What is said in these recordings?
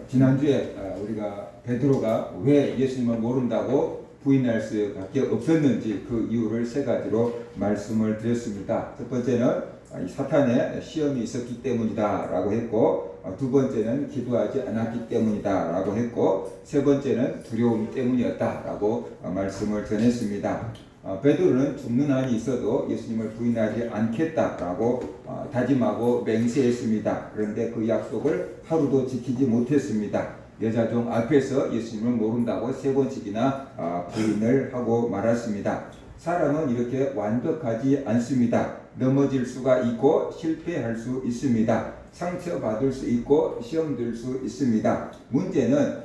지난주에 우리가 베드로가 왜 예수님을 모른다고 부인할 수밖에 없었는지 그 이유를 세 가지로 말씀을 드렸습니다. 첫 번째는 사탄의 시험이 있었기 때문이다라고 했고, 두 번째는 기도하지 않았기 때문이다라고 했고, 세 번째는 두려움 때문이었다라고 말씀을 전했습니다. 베드로는 죽는 한이 있어도 예수님을 부인하지 않겠다라고 다짐하고 맹세했습니다. 그런데 그 약속을 하루도 지키지 못했습니다. 여자종 앞에서 예수님을 모른다고 세 번씩이나 부인을 하고 말았습니다. 사람은 이렇게 완벽하지 않습니다. 넘어질 수가 있고 실패할 수 있습니다. 상처받을 수 있고 시험 들 수 있습니다. 문제는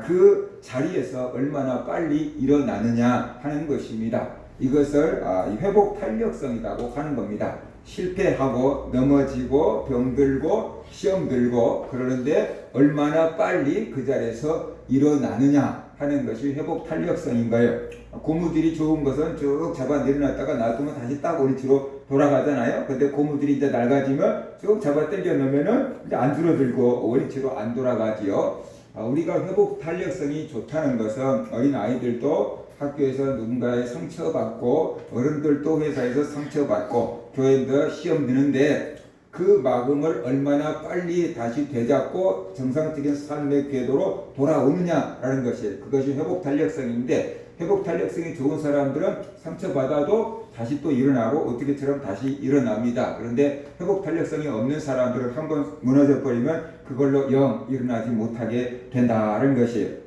그 자리에서 얼마나 빨리 일어나느냐 하는 것입니다. 이것을 회복 탄력성이라고 하는 겁니다. 실패하고 넘어지고 병들고 시험 들고 그러는데 얼마나 빨리 그 자리에서 일어나느냐 하는 것이 회복 탄력성인 거예요. 고무줄이 좋은 것은 쭉 잡아 내려놨다가 놔두면 다시 딱 원위치로 돌아가잖아요. 근데 고무줄이 이제 낡아지면 쭉 잡아 당겨 놓으면은 이제 안 줄어들고 원위치로 안 돌아가지요. 우리가 회복 탄력성이 좋다는 것은 어린 아이들도 학교에서 누군가의 상처받고 어른들도 회사에서 상처받고 교회도 시험 드는데 그 마음을 얼마나 빨리 다시 되잡고 정상적인 삶의 궤도로 돌아오느냐라는 것이 그것이 회복 탄력성인데 회복 탄력성이 좋은 사람들은 상처받아도 다시 또 일어나고 어떻게처럼 다시 일어납니다. 그런데 회복 탄력성이 없는 사람들은 한번 무너져 버리면 그걸로 영 일어나지 못하게 된다는 것이에요.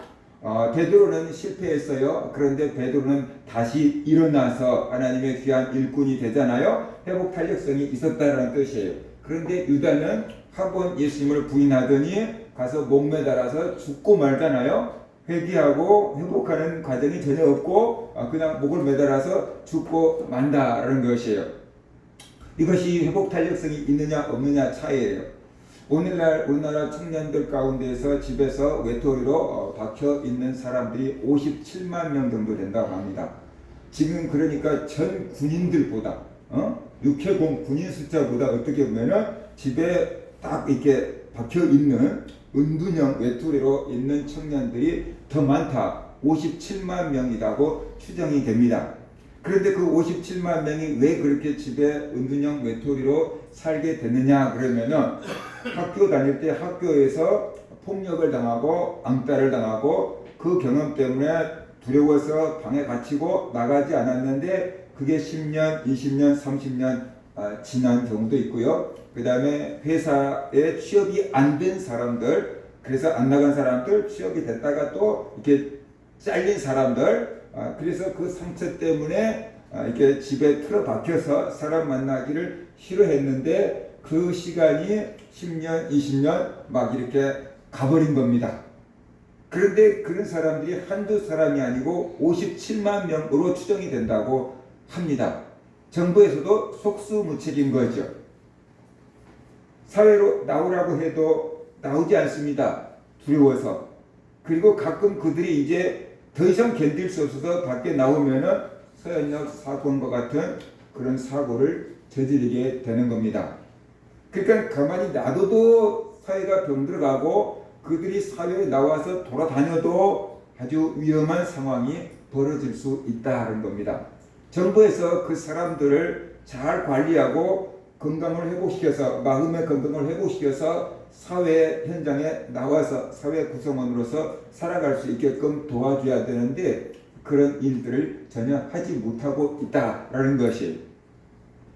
베드로는 실패했어요. 그런데 베드로는 다시 일어나서 하나님의 귀한 일꾼이 되잖아요. 회복 탄력성이 있었다는 뜻이에요. 그런데 유다는 한번 예수님을 부인하더니 가서 목 매달아서 죽고 말잖아요. 회개하고 회복하는 과정이 전혀 없고 그냥 목을 매달아서 죽고 만다라는 것이에요. 이것이 회복 탄력성이 있느냐 없느냐 차이예요. 오늘날 우리나라 청년들 가운데서 집에서 외톨이로 박혀 있는 사람들이 57만 명 정도 된다고 합니다. 지금 그러니까 전 군인들보다 육해공 군인 숫자보다 어떻게 보면은 집에 딱 이렇게 박혀 있는 은둔형 외톨이로 있는 청년들이 더 많다. 57만 명이라고 추정이 됩니다. 그런데 그 57만 명이 왜 그렇게 집에 은둔형 외톨이로 살게 됐느냐 그러면은 학교 다닐 때 학교에서 폭력을 당하고 앙따를 당하고 그 경험 때문에 두려워서 방에 갇히고 나가지 않았는데 그게 10년, 20년, 30년 지난 경우도 있고요. 그 다음에 회사에 취업이 안 된 사람들, 그래서 안 나간 사람들, 취업이 됐다가 또 이렇게 잘린 사람들, 그래서 그 상처 때문에 이렇게 집에 틀어박혀서 사람 만나기를 싫어했는데 그 시간이 10년, 20년 막 이렇게 가버린 겁니다. 그런데 그런 사람들이 한두 사람이 아니고 57만 명으로 추정이 된다고 합니다. 정부에서도 속수무책인 거죠. 사회로 나오라고 해도 나오지 않습니다. 두려워서. 그리고 가끔 그들이 이제 더 이상 견딜 수 없어서 밖에 나오면은 서현역 사건과 같은 그런 사고를 저지르게 되는 겁니다. 그러니까 가만히 놔둬도 사회가 병들어가고 그들이 사회에 나와서 돌아다녀도 아주 위험한 상황이 벌어질 수 있다는 겁니다. 정부에서 그 사람들을 잘 관리하고 건강을 회복시켜서 마음의 건강을 회복시켜서 사회 현장에 나와서 사회 구성원으로서 살아갈 수 있게끔 도와줘야 되는데 그런 일들을 전혀 하지 못하고 있다라는 것이에요.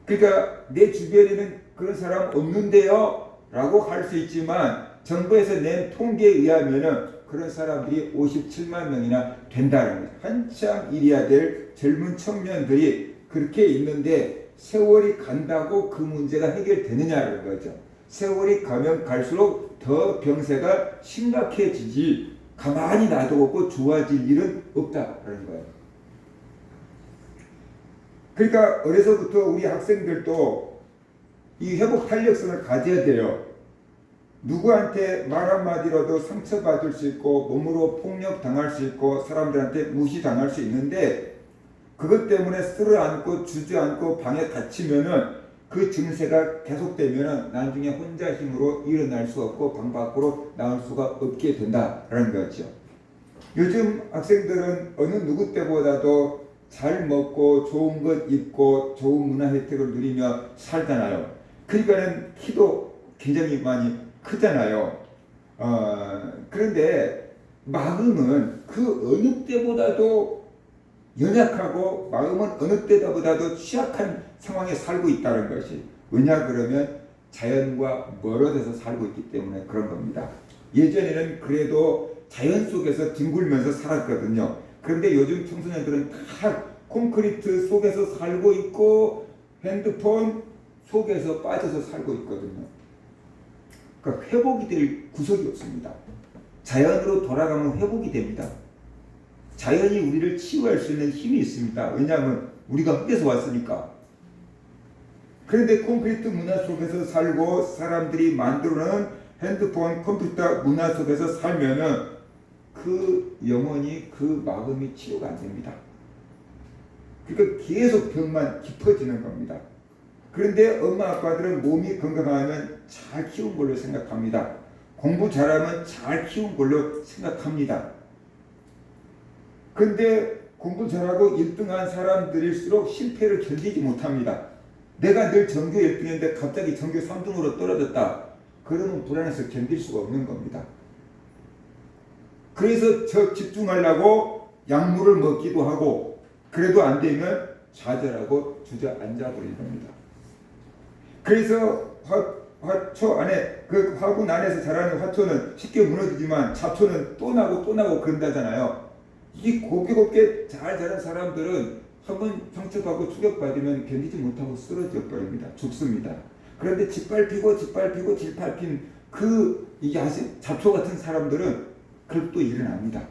그러니까 내 주변에는 그런 사람 없는데요 라고 할 수 있지만 정부에서 낸 통계에 의하면은 그런 사람들이 57만 명이나 된다는 거예요. 한참 일해야 될 젊은 청년들이 그렇게 있는데 세월이 간다고 그 문제가 해결되느냐는 거죠. 세월이 가면 갈수록 더 병세가 심각해지지 가만히 놔두고 좋아질 일은 없다라는 거예요. 그러니까 어려서부터 우리 학생들도 이 회복 탄력성을 가져야 돼요. 누구한테 말 한마디라도 상처받을 수 있고 몸으로 폭력당할 수 있고 사람들한테 무시당할 수 있는데 그것 때문에 쓸어안고 주저앉고 방에 갇히면은 그 증세가 계속되면 나중에 혼자 힘으로 일어날 수 없고 방 밖으로 나올 수가 없게 된다라는 거죠. 요즘 학생들은 어느 누구 때보다도 잘 먹고 좋은 것 입고 좋은 문화 혜택을 누리며 살잖아요. 그러니까는 키도 굉장히 많이 크잖아요. 그런데 마음은 그 어느 때보다도 연약하고 마음은 어느 때보다도 취약한 상황에 살고 있다는 것이, 왜냐 그러면 자연과 멀어져서 살고 있기 때문에 그런 겁니다. 예전에는 그래도 자연 속에서 뒹굴면서 살았거든요. 그런데 요즘 청소년들은 다 콘크리트 속에서 살고 있고 핸드폰 속에서 빠져서 살고 있거든요. 그러니까 회복이 될 구석이 없습니다. 자연으로 돌아가면 회복이 됩니다. 자연이 우리를 치유할 수 있는 힘이 있습니다. 왜냐하면 우리가 흙에서 왔으니까. 그런데 콘크리트 문화 속에서 살고 사람들이 만들어놓은 핸드폰, 컴퓨터 문화 속에서 살면은 그 영혼이, 그 마음이 치유가 안 됩니다. 그러니까 계속 병만 깊어지는 겁니다. 그런데 엄마 아빠들은 몸이 건강하면 잘 키운 걸로 생각합니다. 공부 잘하면 잘 키운 걸로 생각합니다. 그런데 공부 잘하고 1등한 사람들일수록 실패를 견디지 못합니다. 내가 늘 전교 1등인데 갑자기 전교 3등으로 떨어졌다. 그러면 불안해서 견딜 수가 없는 겁니다. 그래서 저 집중하려고 약물을 먹기도 하고, 그래도 안 되면 좌절하고 주저앉아 버린 겁니다. 그래서 화초 안에, 그 화분 안에서 자라는 화초는 쉽게 무너지지만 잡초는 또 나고 또 나고 그런다잖아요. 이 곱게 잘 자란 사람들은 한번 상처받고 충격받으면 견디지 못하고 쓰러져 버립니다. 죽습니다. 그런데 짓밟힌 그 잡초 같은 사람들은 그래도 또 일어납니다.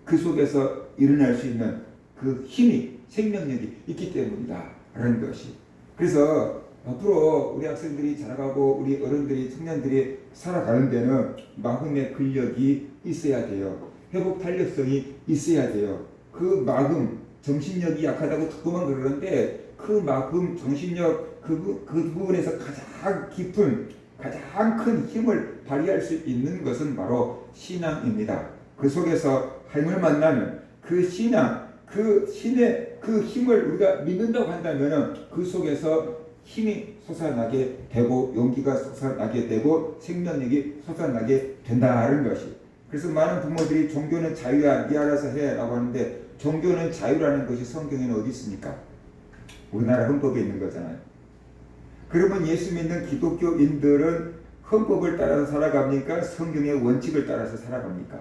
그 속에서 일어날 수 있는 그 힘이, 생명력이 있기 때문이다 라는 것이. 그래서 앞으로 우리 학생들이 자라가고 우리 어른들이, 청년들이 살아가는 데는 마음의 근력이 있어야 돼요. 회복 탄력성이 있어야 돼요. 그 마음, 정신력이 약하다고 자꾸만 그러는데 그 마음, 정신력, 그 부분에서 가장 깊은, 가장 큰 힘을 발휘할 수 있는 것은 바로 신앙입니다. 그 속에서 하나님을 만나면 그 신앙, 그 신의 그 힘을 우리가 믿는다고 한다면 그 속에서 힘이 솟아나게 되고 용기가 솟아나게 되고 생명력이 솟아나게 된다는 것이. 그래서 많은 부모들이 종교는 자유야, 네 알아서 해 라고 하는데, 종교는 자유라는 것이 성경에는 어디 있습니까? 우리나라 헌법에 있는 거잖아요. 그러면 예수 믿는 기독교인들은 헌법을 따라서 살아갑니까? 성경의 원칙을 따라서 살아갑니까?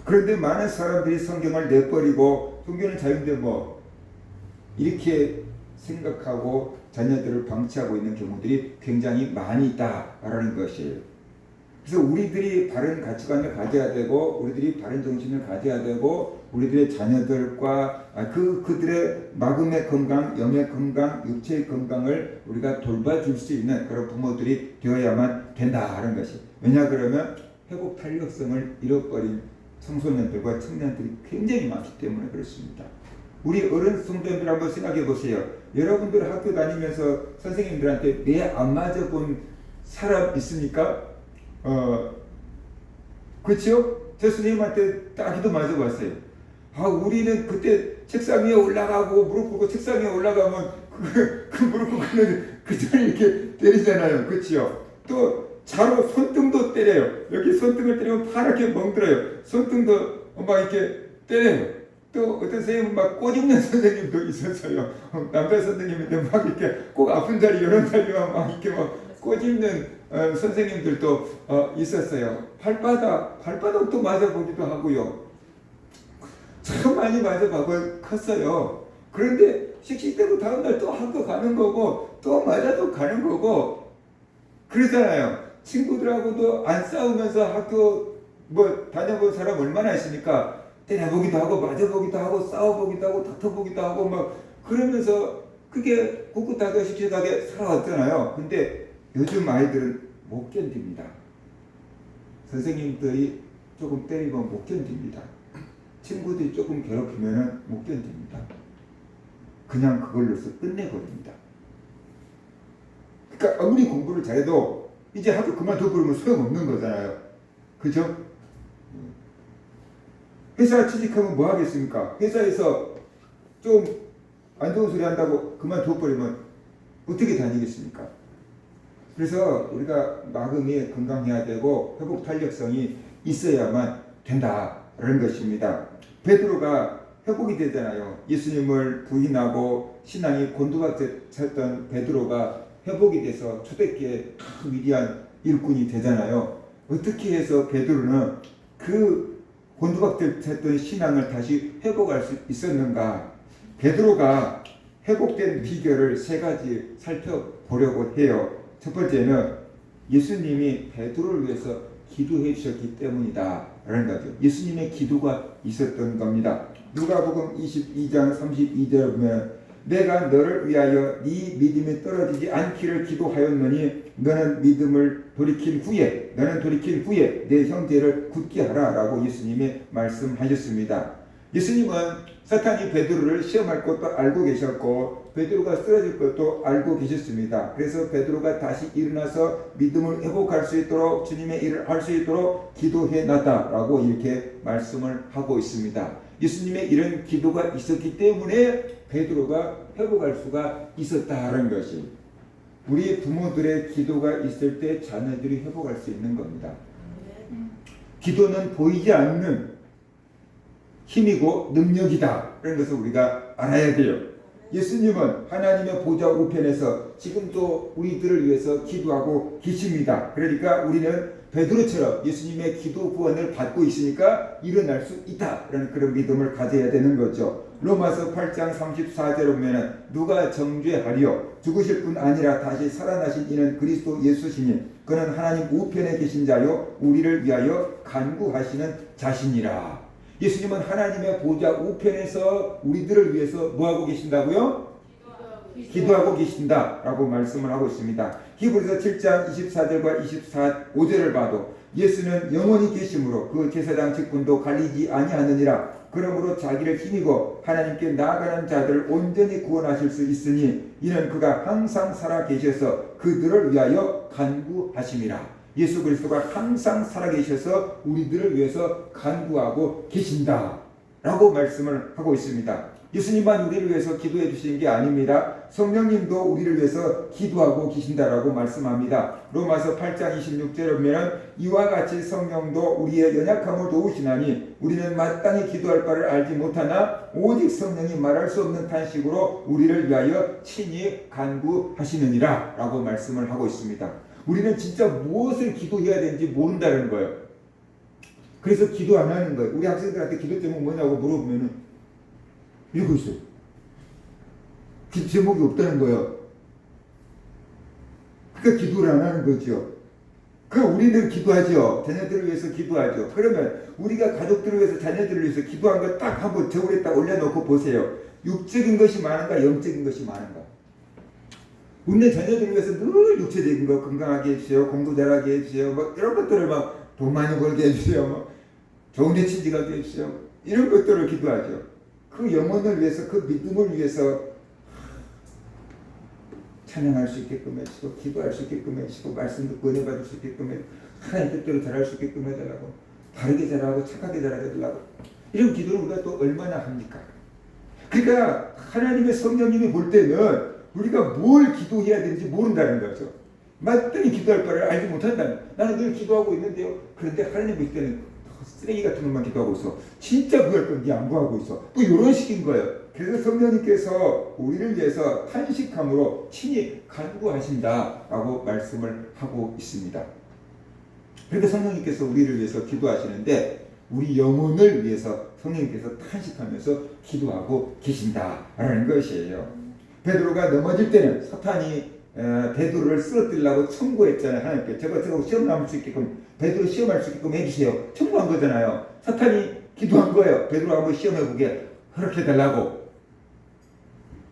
그런데 많은 사람들이 성경을 내버리고 종교는 자유인데 뭐 이렇게 생각하고 자녀들을 방치하고 있는 경우들이 굉장히 많이 있다라는 것이에요. 그래서 우리들이 바른 가치관을 가져야 되고, 우리들이 바른 정신을 가져야 되고, 우리들의 자녀들과 그들의 마음의 건강, 영의 건강, 육체의 건강을 우리가 돌봐줄 수 있는 그런 부모들이 되어야만 된다는 것이. 왜냐 그러면 회복 탄력성을 잃어버린 청소년들과 청년들이 굉장히 많기 때문에 그렇습니다. 우리 어른 성도님들 한번 생각해 보세요. 여러분들 학교 다니면서 선생님들한테 매 안 맞아본 사람 있습니까? 그렇죠? 제 선생님한테 따기도 맞아봤어요. 우리는 그때 책상 위에 올라가고 무릎 꿇고 책상 위에 올라가면 그 무릎 꿇는 그 전에 이렇게 때리잖아요. 그렇죠? 또 자로 손등도 때려요. 여기 손등을 때리면 파랗게 멍들어요. 손등도 막 이렇게 때려요. 또 어떤 선생님은 막 꼬집는 선생님도 있었어요. 남자 선생님인데 막 이렇게 꼭 아픈 자리 이런 자리만 막 이렇게 막 꼬집는 선생님들도 있었어요. 발바닥도 맞아보기도 하고요. 참 많이 맞아보고 컸어요. 그런데 씩씩대고 다음날 또 학교 가는 거고 또 맞아도 가는 거고 그러잖아요. 친구들하고도 안 싸우면서 학교 뭐 다녀본 사람 얼마나 있으니까 때려보기도 하고 맞아보기도 하고 싸워보기도 하고 다퉈보기도 하고 막 그러면서 그게 꿋꿋하게 씩씩하게 살아왔잖아요. 근데 요즘 아이들은 못 견딥니다. 선생님들이 조금 때리면 못 견딥니다. 친구들이 조금 괴롭히면 못 견딥니다. 그냥 그걸로서 끝내버립니다. 그러니까 아무리 공부를 잘해도 이제 학교 그만둬버리면 소용없는 거잖아요. 그죠? 회사 취직하면 뭐 하겠습니까? 회사에서 좀 안 좋은 소리 한다고 그만둬버리면 어떻게 다니겠습니까? 그래서 우리가 마음이 건강해야 되고 회복 탄력성이 있어야만 된다라는 것입니다. 베드로가 회복이 되잖아요. 예수님을 부인하고 신앙이 곤두박질쳤던 베드로가 회복이 돼서 초대교회 위대한 일꾼이 되잖아요. 어떻게 해서 베드로는 그 곤두박질쳤던 신앙을 다시 회복할 수 있었는가? 베드로가 회복된 비결을 세 가지 살펴보려고 해요. 첫 번째는 예수님이 베드로를 위해서 기도해 주셨기 때문이다 라는 거죠. 예수님의 기도가 있었던 겁니다. 누가복음 22장 32절에 보면 내가 너를 위하여 네 믿음이 떨어지지 않기를 기도하였노니 너는 돌이킨 후에 내 형제를 굳게 하라 라고 예수님이 말씀하셨습니다. 예수님은 사탄이 베드로를 시험할 것도 알고 계셨고 베드로가 쓰러질 것도 알고 계셨습니다. 그래서 베드로가 다시 일어나서 믿음을 회복할 수 있도록 주님의 일을 할 수 있도록 기도해 놨다라고 이렇게 말씀을 하고 있습니다. 예수님의 이런 기도가 있었기 때문에 베드로가 회복할 수가 있었다는 것이 우리 부모들의 기도가 있을 때 자녀들이 회복할 수 있는 겁니다. 기도는 보이지 않는 힘이고 능력이다. 그런 것을 우리가 알아야 돼요. 예수님은 하나님의 보좌 우편에서 지금도 우리들을 위해서 기도하고 계십니다. 그러니까 우리는 베드로처럼 예수님의 기도 구원을 받고 있으니까 일어날 수 있다라는 그런 믿음을 가져야 되는 거죠. 로마서 8장 34절에 보면 누가 정죄하리요 죽으실 뿐 아니라 다시 살아나신 이는 그리스도 예수시니 그는 하나님 우편에 계신 자요 우리를 위하여 간구하시는 자신이라. 예수님은 하나님의 보좌 우편에서 우리들을 위해서 뭐하고 계신다고요? 기도하고 계신다라고 말씀을 하고 있습니다. 히브리서 7장 24절과 25절을 봐도 예수는 영원히 계심으로 그 제사장 직분도 갈리지 아니하느니라. 그러므로 자기를 힘입어 하나님께 나아가는 자들을 온전히 구원하실 수 있으니 이는 그가 항상 살아 계셔서 그들을 위하여 간구하심이라. 예수 그리스도가 항상 살아계셔서 우리들을 위해서 간구하고 계신다 라고 말씀을 하고 있습니다. 예수님만 우리를 위해서 기도해 주시는 게 아닙니다. 성령님도 우리를 위해서 기도하고 계신다라고 말씀합니다. 로마서 8장 26절에 보면 이와 같이 성령도 우리의 연약함을 도우시나니 우리는 마땅히 기도할 바를 알지 못하나 오직 성령이 말할 수 없는 탄식으로 우리를 위하여 친히 간구하시느니라 라고 말씀을 하고 있습니다. 우리는 진짜 무엇을 기도해야 되는지 모른다는 거예요. 그래서 기도 안 하는 거예요. 우리 학생들한테 기도 제목 뭐냐고 물어보면 이러고 있어요. 기도 제목이 없다는 거예요. 그러니까 기도를 안 하는 거죠. 그럼 우리는 기도하죠. 자녀들을 위해서 기도하죠. 그러면 우리가 가족들을 위해서 자녀들을 위해서 기도한 거 딱 한번 저울에 딱 올려놓고 보세요. 육적인 것이 많은가 영적인 것이 많은가. 우리는 자녀들을 위해서 늘 육체적인 거 건강하게 해주세요. 공부 잘하게 해주세요. 뭐 이런 것들을 막 돈 많이 벌게 해주세요. 뭐 좋은 데 취직하게 해주세요. 이런 것들을 기도하죠. 그 영혼을 위해서 그 믿음을 위해서 찬양할 수 있게끔 해주시고 기도할 수 있게끔 해주시고 말씀 듣고 은혜 받을 수 있게끔 해주시고 하나님 뜻대로 잘할 수 있게끔 해달라고 바르게 잘하고 착하게 잘하게 해달라고 이런 기도를 우리가 또 얼마나 합니까? 그러니까 하나님의 성령님이 볼 때는 우리가 뭘 기도해야 되는지 모른다는 거죠. 마땅히 기도할 바를 알지 못한다는. 나는 늘 기도하고 있는데요. 그런데 하나님 볼 때는 쓰레기 같은 것만 기도하고 있어. 진짜 구할 건지 안 구하고 있어. 또 이런 식인 거예요. 그래서 성령님께서 우리를 위해서 탄식함으로 친히 간구하신다라고 말씀을 하고 있습니다. 그런데 성령님께서 우리를 위해서 기도하시는데 우리 영혼을 위해서 성령님께서 탄식하면서 기도하고 계신다라는 것이에요. 베드로가 넘어질 때는 사탄이 베드로를 쓰러뜨리려고 청구했잖아요. 하나님께 저거 시험 남을 수 있게끔 베드로 시험할 수 있게끔 해주세요. 청구한 거잖아요. 사탄이 기도한 거예요. 베드로 한번 시험해보게 허락해달라고.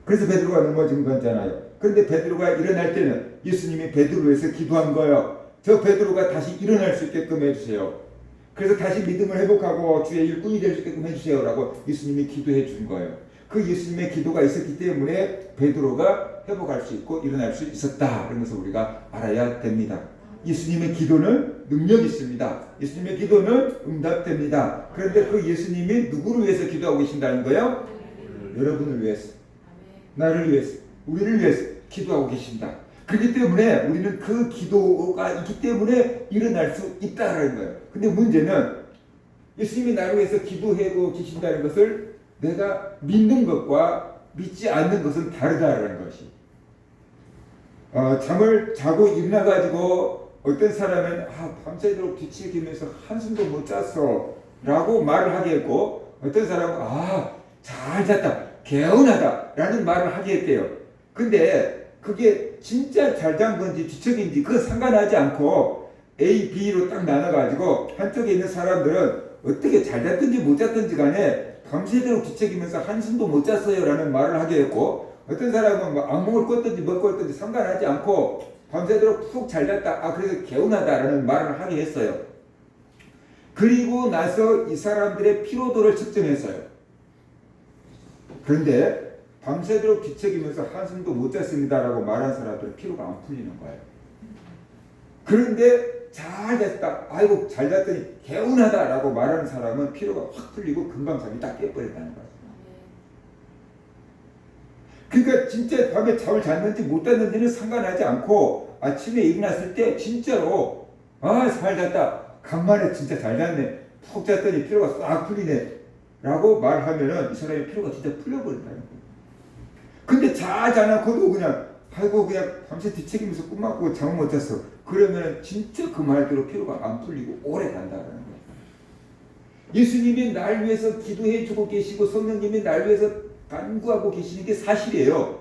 그래서 베드로가 넘어진 거잖아요. 그런데 베드로가 일어날 때는 예수님이 베드로를 위해서 기도한 거예요. 저 베드로가 다시 일어날 수 있게끔 해주세요. 그래서 다시 믿음을 회복하고 주의 일꾼이 될 수 있게끔 해주세요 라고 예수님이 기도해 준 거예요. 그 예수님의 기도가 있었기 때문에 베드로가 회복할 수 있고 일어날 수 있었다. 그런 것을 우리가 알아야 됩니다. 예수님의 기도는 능력이 있습니다. 예수님의 기도는 응답됩니다. 그런데 그 예수님이 누구를 위해서 기도하고 계신다는 거예요? 여러분을 위해서, 나를 위해서, 우리를 위해서 기도하고 계신다. 그렇기 때문에 우리는 그 기도가 있기 때문에 일어날 수 있다는 거예요. 근데 문제는 예수님이 나를 위해서 기도하고 계신다는 것을 내가 믿는 것과 믿지 않는 것은 다르다는 것이. 잠을 자고 일어나가지고 어떤 사람은 밤새도록 뒤척이면서 한숨도 못 잤어 라고 말을 하겠고, 어떤 사람은 잘 잤다, 개운하다 라는 말을 하겠대요. 근데 그게 진짜 잘 잔 건지 뒤척인지 그건 상관하지 않고 A, B로 딱 나눠가지고 한쪽에 있는 사람들은 어떻게 잘 잤든지 못 잤든지 간에 밤새도록 뒤척이면서 한숨도 못 잤어요 라는 말을 하게 했고, 어떤 사람은 뭐 악몽을 꿨든지 못 꿨든지 상관하지 않고 밤새도록 푹 잘 잤다, 그래서 개운하다라는 말을 하게 했어요. 그리고 나서 이 사람들의 피로도를 측정했어요. 그런데 밤새도록 뒤척이면서 한숨도 못 잤습니다라고 말한 사람들은 피로가 안 풀리는 거예요. 그런데 잘 잤다, 아이고 잘 잤더니 개운하다라고 말하는 사람은 피로가 확 풀리고 금방 잠이 딱 깨버렸다는 거예요. 그러니까 진짜 밤에 잠을 잤는지 못 잤는지는 상관하지 않고 아침에 일어났을 때 진짜로 잘 잤다, 간만에 진짜 잘 잤네, 푹 잤더니 피로가 싹 풀리네 라고 말하면은 이 사람의 피로가 진짜 풀려버린다는 거예요. 근데 잘 자놓고도 그냥 밤새 뒤척이면서 꿈 맞고 잠을 못 잤어, 그러면 진짜 그 말대로 피로가 안 풀리고 오래 간다는 거예요. 예수님이 날 위해서 기도해 주고 계시고 성령님이 날 위해서 간구하고 계시는 게 사실이에요.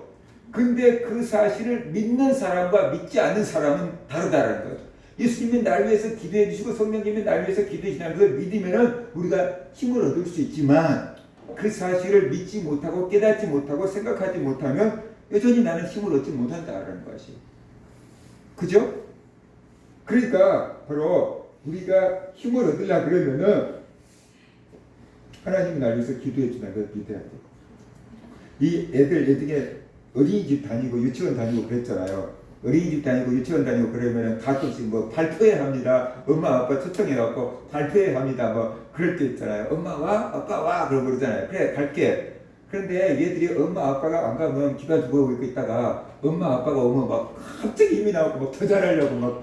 근데 그 사실을 믿는 사람과 믿지 않는 사람은 다르다는 거예요. 예수님이 날 위해서 기도해 주시고 성령님이 날 위해서 기도해 주시는 것을 믿으면은 우리가 힘을 얻을 수 있지만, 그 사실을 믿지 못하고 깨닫지 못하고 생각하지 못하면 여전히 나는 힘을 얻지 못한다는 것이. 그죠? 그러니까 바로 우리가 힘을 얻으려 그러면은 하나님이 날 위해서 기도해 주는 걸 믿어야 돼. 이 애들 예전에 어린이집 다니고 유치원 다니고 그랬잖아요. 어린이집 다니고 유치원 다니고 그러면은 가끔씩 뭐 발표회 합니다. 엄마 아빠 초청해갖고 발표회 합니다. 뭐 그럴 때 있잖아요. 엄마 와, 아빠 와, 그러고 그러잖아요. 그래 갈게. 그런데 얘들이 엄마 아빠가 안 가면 기가 죽어 있다가 엄마 아빠가 오면 막 갑자기 힘이 나고 막 더 잘하려고 막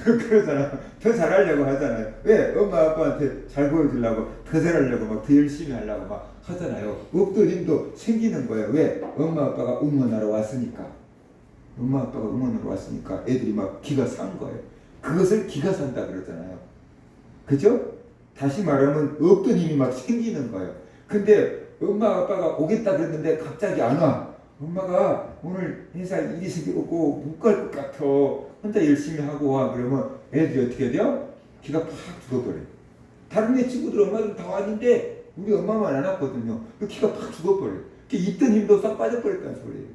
그러잖아. 더 잘하려고 하잖아요. 왜? 엄마 아빠한테 잘 보여주려고, 더 잘하려고 막 더 열심히 하려고 막 하잖아요. 없던 힘도 생기는 거예요. 왜? 엄마 아빠가 응원하러 왔으니까. 엄마 아빠가 응원하러 왔으니까 애들이 막 기가 산 거예요. 그것을 기가 산다 그러잖아요. 그죠? 다시 말하면 없던 힘이 막 생기는 거예요. 근데 엄마 아빠가 오겠다 그랬는데 갑자기 안 와. 엄마가 오늘 회사 일이 생기고 못 갈 것 같아, 혼자 열심히 하고 와. 그러면 애들이 어떻게 돼요? 기가 팍 죽어버려요. 다른 애 친구들 엄마들 다 왔는데 우리 엄마만 안 왔거든요. 그 기가 팍 죽어버려요. 있던 힘도 싹 빠져버렸다는 소리예요.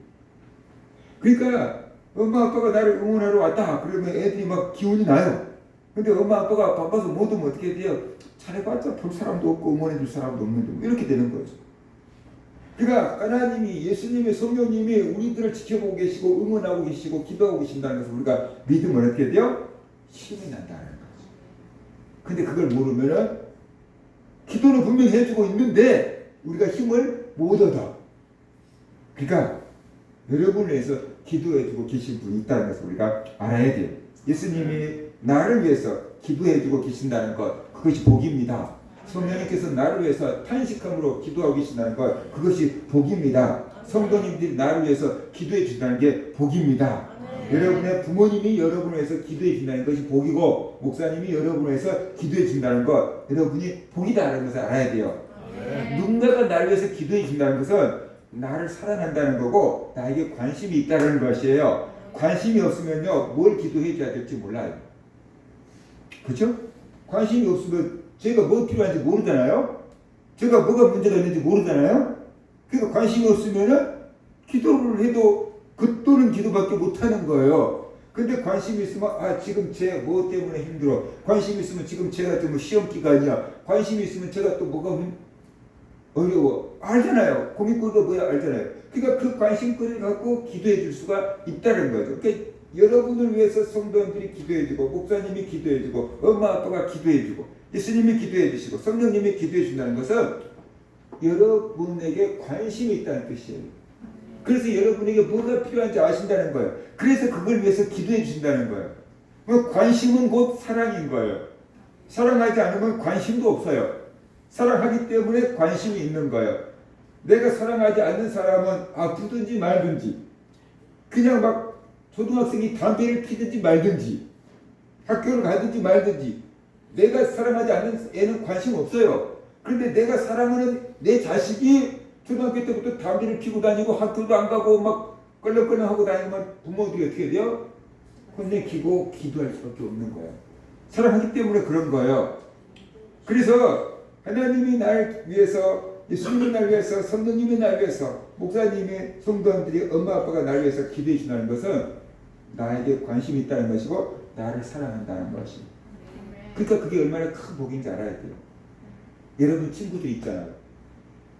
그러니까 엄마 아빠가 나를 응원하러 왔다 그러면 애들이 막 기운이 나요. 근데 엄마 아빠가 바빠서 못 오면 어떻게 돼요? 잘해봤자 볼 사람도 없고 응원해 줄 사람도 없는데 뭐 이렇게 되는 거죠. 그러니까 하나님이, 예수님의 성령님이 우리들을 지켜보고 계시고 응원하고 계시고 기도하고 계신다는 것을 우리가 믿으면 어떻게 돼요? 힘이 난다는 거죠. 근데 그걸 모르면은 기도는 분명히 해주고 있는데 우리가 힘을 못 얻어. 그러니까 여러분을 위해서 기도해주고 계신 분이 있다는 것을 우리가 알아야 돼요. 예수님이 나를 위해서 기도해주고 계신다는 것, 그것이 복입니다. 성령님께서 나를 위해서 탄식함으로 기도하고 계신다는 것, 그것이 복입니다. 성도님들이 나를 위해서 기도해 주신다는 게 복입니다. 여러분의 부모님이 여러분을 위해서 기도해 준다는 것이 복이고, 목사님이 여러분을 위해서 기도해 준다는 것, 여러분이 복이다라는 것을 알아야 돼요. 누군가가 나를 위해서 기도해 준다는 것은 나를 사랑한다는 거고 나에게 관심이 있다는 것이에요. 관심이 없으면요, 뭘 기도해 줘야 될지 몰라요. 그렇죠? 관심이 없으면 제가 뭐 필요한지 모르잖아요. 제가 뭐가 문제가 있는지 모르잖아요. 그러니까 관심이 없으면은 기도를 해도 겉도는 기도밖에 못하는 거예요. 근데 관심이 있으면 지금 제 뭐 때문에 힘들어. 관심이 있으면 지금 제가 좀 시험 기간이야. 관심이 있으면 제가 또 뭐가 어려워. 알잖아요. 고민거리가 뭐야 알잖아요. 그러니까 그 관심거리를 갖고 기도해 줄 수가 있다는 거죠. 그러니까 여러분을 위해서 성도님들이 기도해 주고 목사님이 기도해 주고 엄마 아빠가 기도해 주고 예수님이 기도해 주시고 성령님이 기도해 준다는 것은 여러분에게 관심이 있다는 뜻이에요. 그래서 여러분에게 뭐가 필요한지 아신다는 거예요. 그래서 그걸 위해서 기도해 주신다는 거예요. 관심은 곧 사랑인 거예요. 사랑하지 않으면 관심도 없어요. 사랑하기 때문에 관심이 있는 거예요. 내가 사랑하지 않는 사람은 아프든지 말든지 그냥 막 초등학생이 담배를 피든지 말든지 학교를 가든지 말든지 내가 사랑하지 않는 애는 관심 없어요. 그런데 내가 사랑하는 내 자식이 초등학교 때부터 담배를 피고 다니고 학교도 안 가고 막 껄렁껄렁 하고 다니면 부모들이 어떻게 돼요? 혼내키고 기도할 수밖에 없는 거예요. 사랑하기 때문에 그런 거예요. 그래서 하나님이 날 위해서 예수님이 날 위해서 성령님이 날 위해서 목사님이 성도님들이 엄마 아빠가 날 위해서 기도해 주는 것은 나에게 관심이 있다는 것이고 나를 사랑한다는 것이. 그러니까 그게 얼마나 큰 복인지 알아야 돼요. 여러분 친구들이 있잖아요.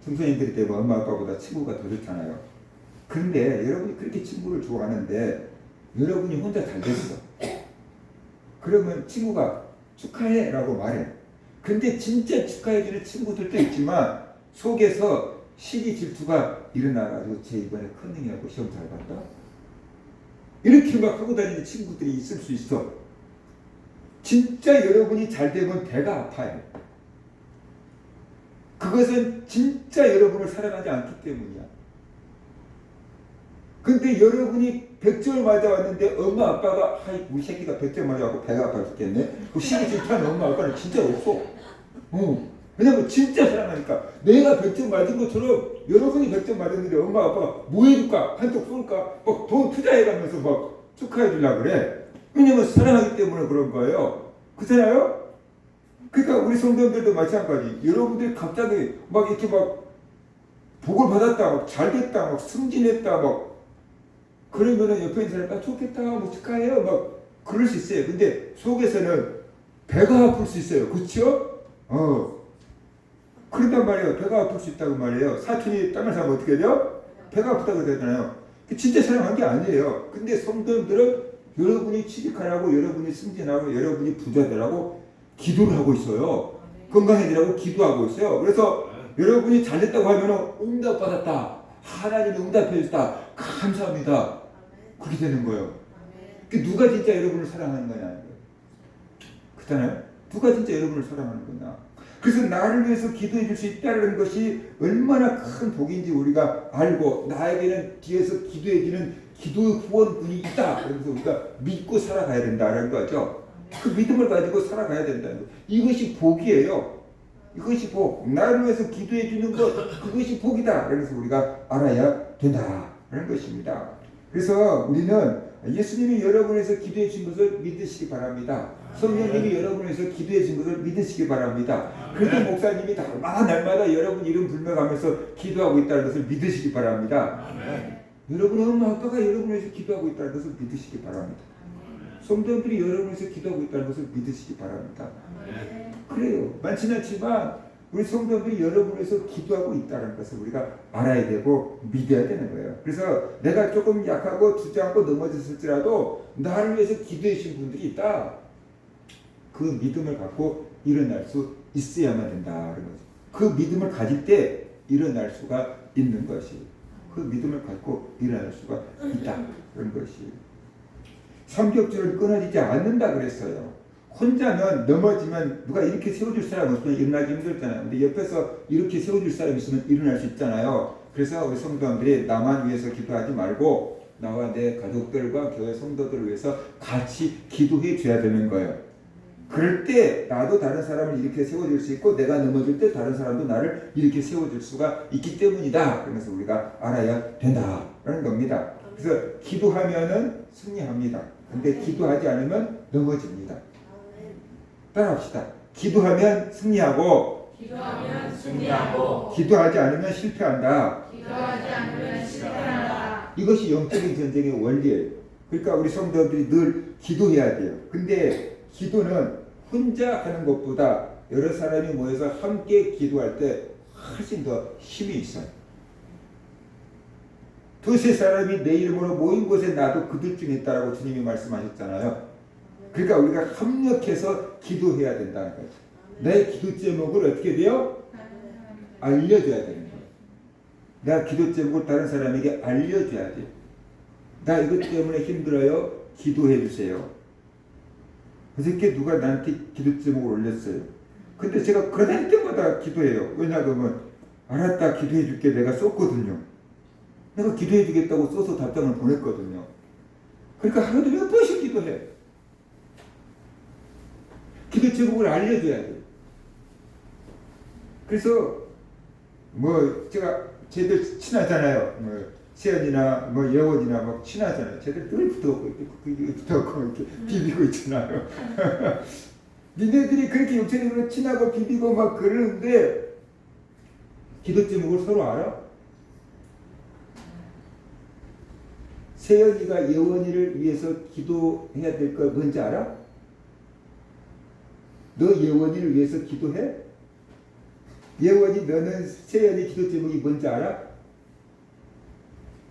청소년들이 되면 엄마 아빠보다 친구가 더 좋잖아요. 그런데 여러분이 그렇게 친구를 좋아하는데 여러분이 혼자 잘 됐어. 그러면 친구가 축하해 라고 말해. 근데 진짜 축하해주는 친구들도 있지만 속에서 시기 질투가 일어나가지고 쟤 이번에 컨닝하고 시험 잘 봤다? 이렇게 막 하고 다니는 친구들이 있을 수 있어. 진짜 여러분이 잘 되면 배가 아파요. 그것은 진짜 여러분을 사랑하지 않기 때문이야. 근데 여러분이 100점을 맞아왔는데 엄마 아빠가 아이 우리 새끼가 100점 맞아갖고 배가 아파 죽겠네. 그 시기 질투하는 엄마 아빠는 진짜 없어. 왜냐면 진짜 사랑하니까. 내가 100점 맞은 것처럼 여러분이 100점 맞았는데 엄마 아빠가 뭐 해줄까? 한쪽 쏠까? 막 돈 투자해가면서 막 축하해주려고 그래. 왜냐면 사랑하기 때문에 그런 거예요. 그렇잖아요? 그러니까 우리 성도님들도 마찬가지. 여러분들이 갑자기 막 이렇게 막 복을 받았다, 막 잘됐다, 막 승진했다, 막 그러면은 옆에 있는 사람이 좋겠다, 뭐 축하해요, 막 그럴 수 있어요. 근데 속에서는 배가 아플 수 있어요. 그렇죠? 그런단 말이에요. 배가 아플 수 있다고 말이에요. 사촌이 땅을 사면 어떻게 돼요? 배가 아프다고 그러잖아요. 진짜 사랑한 게 아니에요. 근데 성도님들은 여러분이 취직하라고, 여러분이 승진하고, 여러분이 부자 되라고 기도를 하고 있어요. 건강해지라고 기도하고 있어요. 그래서 여러분이 잘됐다고 하면 응답받았다. 하나님이 응답해줬다. 감사합니다. 그렇게 되는 거예요. 누가 진짜 여러분을 사랑하는 거냐. 그렇잖아요. 누가 진짜 여러분을 사랑하는 거냐. 그래서 나를 위해서 기도해 줄 수 있다는 것이 얼마나 큰 복인지 우리가 알고 나에게는 뒤에서 기도해 주는 기도의 후원군이 있다. 그래서 우리가 믿고 살아가야 된다는 거죠. 그 믿음을 가지고 살아가야 된다는 거. 이것이 복이에요. 이것이 복. 나를 위해서 기도해 주는 것, 그것이 복이다. 그래서 우리가 알아야 된다는 것입니다. 그래서 우리는 예수님이 여러분을 위해서 기도해 주신 것을 믿으시기 바랍니다. 성령님이 여러분을 위해서 기도해 주신 것을 믿으시기 바랍니다. 그래도 목사님이 날마다 여러분 이름 불러가면서 기도하고 있다는 것을 믿으시기 바랍니다. 여러분의 엄마 아빠가 여러분을 위해서 기도하고 있다는 것을 믿으시기 바랍니다. 성도들이 여러분을 위해서 기도하고 있다는 것을 믿으시기 바랍니다. 그래요. 많지는 않지만 우리 성도들이 여러분을 위해서 기도하고 있다는 것을 우리가 알아야 되고 믿어야 되는 거예요. 그래서 내가 조금 약하고 주저앉고 넘어졌을지라도 나를 위해서 기도해 주신 분들이 있다. 그 믿음을 갖고 일어날 수 있어야만 된다는 거죠. 그 믿음을 가질 때 일어날 수가 있는 것이. 그 믿음을 갖고 일어날 수가 있다. 그런 것이. 삼겹줄은 끊어지지 않는다 그랬어요. 혼자는 넘어지면 누가 이렇게 세워줄 사람 없으면 일어나기 힘들잖아요. 근데 옆에서 이렇게 세워줄 사람 있으면 일어날 수 있잖아요. 그래서 우리 성도들이 나만 위해서 기도하지 말고 나와 내 가족들과 교회 성도들을 위해서 같이 기도해 줘야 되는 거예요. 그럴 때 나도 다른 사람을 이렇게 세워줄 수 있고 내가 넘어질 때 다른 사람도 나를 이렇게 세워줄 수가 있기 때문이다. 그래서 우리가 알아야 된다라는 겁니다. 그래서 기도하면은 승리합니다. 근데 기도하지 않으면 넘어집니다. 따라합시다. 기도하면 승리하고, 기도하지 않으면 실패한다. 이것이 영적인 전쟁의 원리예요. 그러니까 우리 성도들이 늘 기도해야 돼요. 근데 기도는 혼자 하는 것보다 여러 사람이 모여서 함께 기도할 때 훨씬 더 힘이 있어요. 두세 사람이 내 이름으로 모인 곳에 나도 그들 중에 있다라고 주님이 말씀하셨잖아요. 그러니까 우리가 협력해서 기도해야 된다는 거죠. 내 기도 제목을 어떻게 돼요? 알려줘야 되는 거예요. 내가 기도 제목을 다른 사람에게 알려줘야 돼요. 나 이것 때문에 힘들어요. 기도해 주세요. 그저께 누가 나한테 기도 제목을 올렸어요. 근데 제가 그럴 때마다 기도해요. 왜냐하면 알았다 기도해 줄게 내가 썼거든요. 내가 기도해 주겠다고 써서 답장을 보냈거든요. 그러니까 하루도 몇 번씩 기도해. 기도 제목을 알려줘야 돼요. 그래서 뭐 제가 쟤들 친하잖아요. 뭐 세연이나 뭐 예원이나 막 친하잖아요. 쟤들 늘 붙어갖고 이렇게 비비고 있잖아요. 니네들이 그렇게 육체적으로 친하고 비비고 막 그러는데 기도 제목을 서로 알아? 세연이가 예원이를 위해서 기도해야 될 거 뭔지 알아? 너 예원이를 위해서 기도해? 예원이 너는 세연이 기도 제목이 뭔지 알아?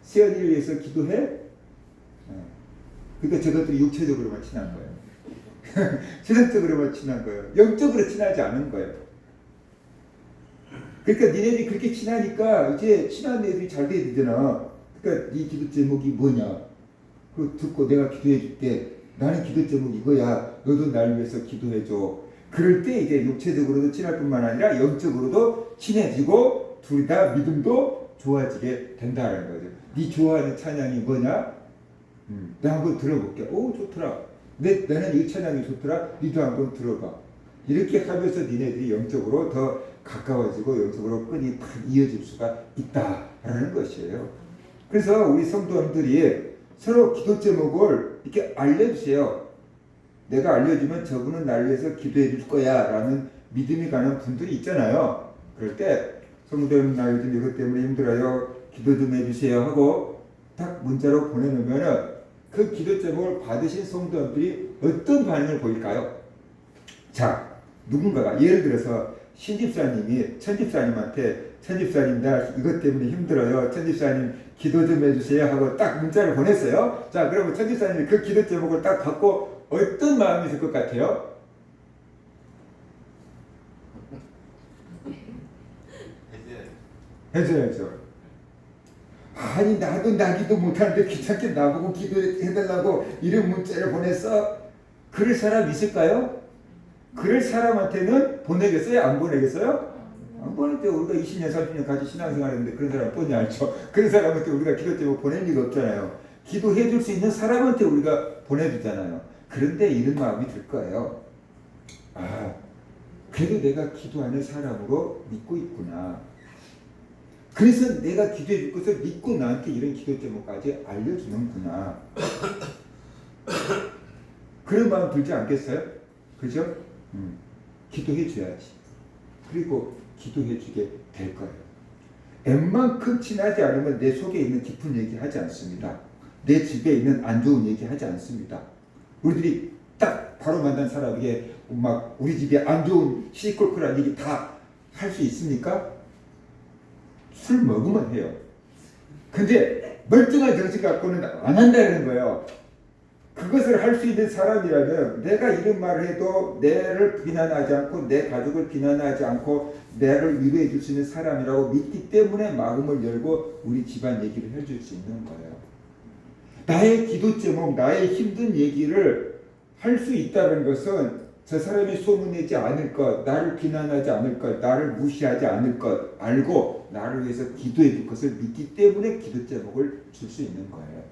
세연이를 위해서 기도해? 그러니까 저것들이 육체적으로만 친한 거예요. 세상적으로만 친한 거예요. 영적으로 친하지 않은 거예요. 그러니까 니네들이 그렇게 친하니까 이제 친한 애들이 잘 돼야 되잖아. 그러니까 네 기도 제목이 뭐냐? 그거 듣고 내가 기도해 줄게. 나는 기도 제목 이거야. 너도 날 위해서 기도해 줘. 그럴 때 이제 육체적으로도 친할 뿐만 아니라 영적으로도 친해지고 둘 다 믿음도 좋아지게 된다는 거죠. 네 좋아하는 찬양이 뭐냐? 내가 한번 들어볼게. 오 좋더라. 나는 이 찬양이 좋더라. 니도 한번 들어봐. 이렇게 하면서 니네들이 영적으로 더 가까워지고 영적으로 끈이 탁 이어질 수가 있다라는 것이에요. 그래서 우리 성도님들이 서로 기도 제목을 이렇게 알려주세요. 내가 알려주면 저분은 날 위해서 기도해 줄 거야 라는 믿음이 가는 분들이 있잖아요. 그럴 때 성도님 나 요즘 이것 때문에 힘들어요. 기도 좀 해주세요 하고 딱 문자로 보내놓으면 그 기도 제목을 받으신 성도님들이 어떤 반응을 보일까요? 자, 누군가가 예를 들어서 신집사님이 천집사님한테 천집사님 나 이것 때문에 힘들어요. 천집사님 기도 좀 해주세요 하고 딱 문자를 보냈어요. 자, 그러면 천집사님이 그 기도 제목을 딱 받고 어떤 마음이 있을 것 같아요? 해줘야죠. 아니 나도 나기도 못하는데 귀찮게 나보고 기도해달라고 이런 문자를 보냈어? 그럴 사람 있을까요? 그럴 사람한테는 보내겠어요? 안 보내겠어요? 안 보냈죠. 우리가 20년 30년 같이 신앙생활했는데 그런 사람 뻔히 알죠. 그런 사람한테 우리가 기도 제목 보낼 리가 없잖아요. 기도해 줄 수 있는 사람한테 우리가 보내주잖아요. 그런데 이런 마음이 들 거예요. 아, 그래도 내가 기도하는 사람으로 믿고 있구나. 그래서 내가 기도해 줄 것을 믿고 나한테 이런 기도 제목까지 알려주는구나. 그런 마음 들지 않겠어요? 그죠? 기도해 줘야지. 그리고 기도해 주게 될 거예요. 웬만큼 친하지 않으면 내 속에 있는 깊은 얘기 하지 않습니다. 내 집에 있는 안 좋은 얘기 하지 않습니다. 우리들이 딱 바로 만난 사람에게 막 우리 집에 안 좋은 시끌끌한 얘기 다 할 수 있습니까? 술 먹으면 해요. 근데 멀쩡한 정신 갖고는 안 한다는 거예요. 그것을 할 수 있는 사람이라면 내가 이런 말을 해도 나를 비난하지 않고 내 가족을 비난하지 않고 나를 위로해 줄 수 있는 사람이라고 믿기 때문에 마음을 열고 우리 집안 얘기를 해줄 수 있는 거예요. 나의 기도 제목, 나의 힘든 얘기를 할 수 있다는 것은 저 사람이 소문내지 않을 것, 나를 비난하지 않을 것, 나를 무시하지 않을 것 알고 나를 위해서 기도해 줄 것을 믿기 때문에 기도 제목을 줄 수 있는 거예요.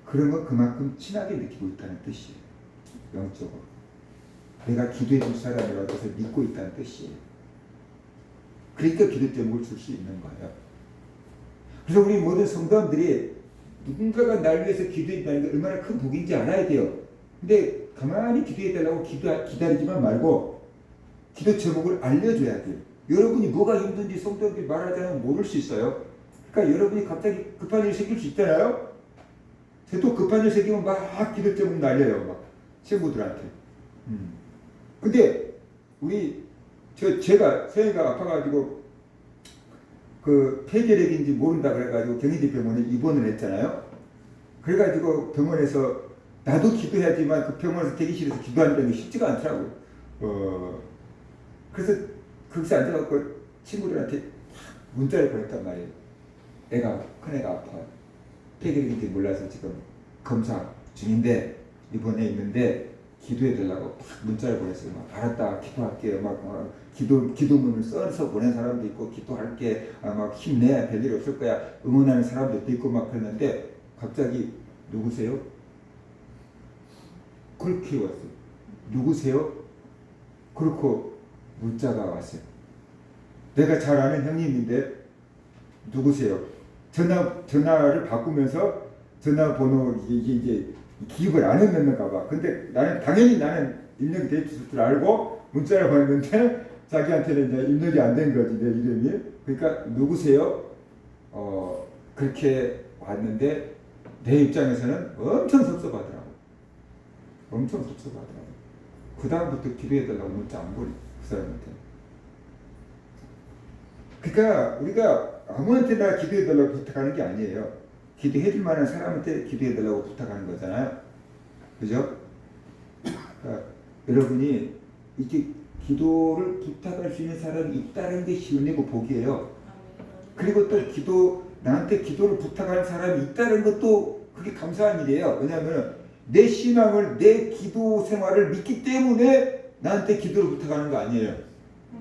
그런 건 그만큼 친하게 느끼고 있다는 뜻이에요. 영적으로. 내가 기도해 줄 사람이라는 것을 믿고 있다는 뜻이에요. 그러니까 기도 제목을 줄 수 있는 거예요. 그래서 우리 모든 성도님들이 누군가가 날 위해서 기도해준다는 게 얼마나 큰 복인지 알아야 돼요. 근데 가만히 기도해달라고 기다리지만 말고 기도 제목을 알려줘야 돼요. 여러분이 뭐가 힘든지 성도님들이 말하지 않으면 모를 수 있어요. 그러니까 여러분이 갑자기 급한 일 생길 수 있잖아요. 또 급한 일 생기면 막 기도 제목 날려요. 막 친구들한테. 근데 우리 제가 세연이가 아파가지고 그 폐결핵인지 모른다 그래가지고 경희대 병원에 입원을 했잖아요. 그래가지고 병원에서 나도 기도해야지만 그 병원에서 대기실에서 기도한다는 게 쉽지가 않더라고요. 그래서 거기서 앉아갖고 친구들한테 문자를 보냈단 말이에요. 큰애가 아파. 폐결핵인지 몰라서 지금 검사 중인데 입원해 있는데 기도해달라고 막 문자를 보냈어요. 막 알았다, 기도할게요. 막 기도문을 써서 보낸 사람도 있고 기도할게. 막 힘내, 별일 없을 거야. 응원하는 사람도 있고 막 그랬는데 갑자기 누구세요? 그렇게 왔어요. 누구세요? 그렇고 문자가 왔어요. 내가 잘 아는 형님인데 누구세요? 전화를 바꾸면서 전화번호 이게 기억을 안 했는가 봐. 근데 당연히 나는 입력이 돼 있을 줄 알고 문자를 보냈는데 자기한테는 이제 입력이 안 된 거지, 내 이름이. 그러니까 누구세요? 그렇게 왔는데 내 입장에서는 엄청 섭섭하더라고. 엄청 섭섭하더라고. 그 다음부터 기도해달라고 문자 안 보내, 그 사람한테. 그러니까 우리가 아무한테나 기도해달라고 부탁하는 게 아니에요. 기도해줄 만한 사람한테 기도해달라고 부탁하는 거잖아요. 그죠? 그러니까 여러분이 이렇게 기도를 부탁할 수 있는 사람이 있다는 게 시원하고 복이에요. 그리고 또 나한테 기도를 부탁하는 사람이 있다는 것도 그게 감사한 일이에요. 왜냐하면 내 신앙을, 내 기도 생활을 믿기 때문에 나한테 기도를 부탁하는 거 아니에요.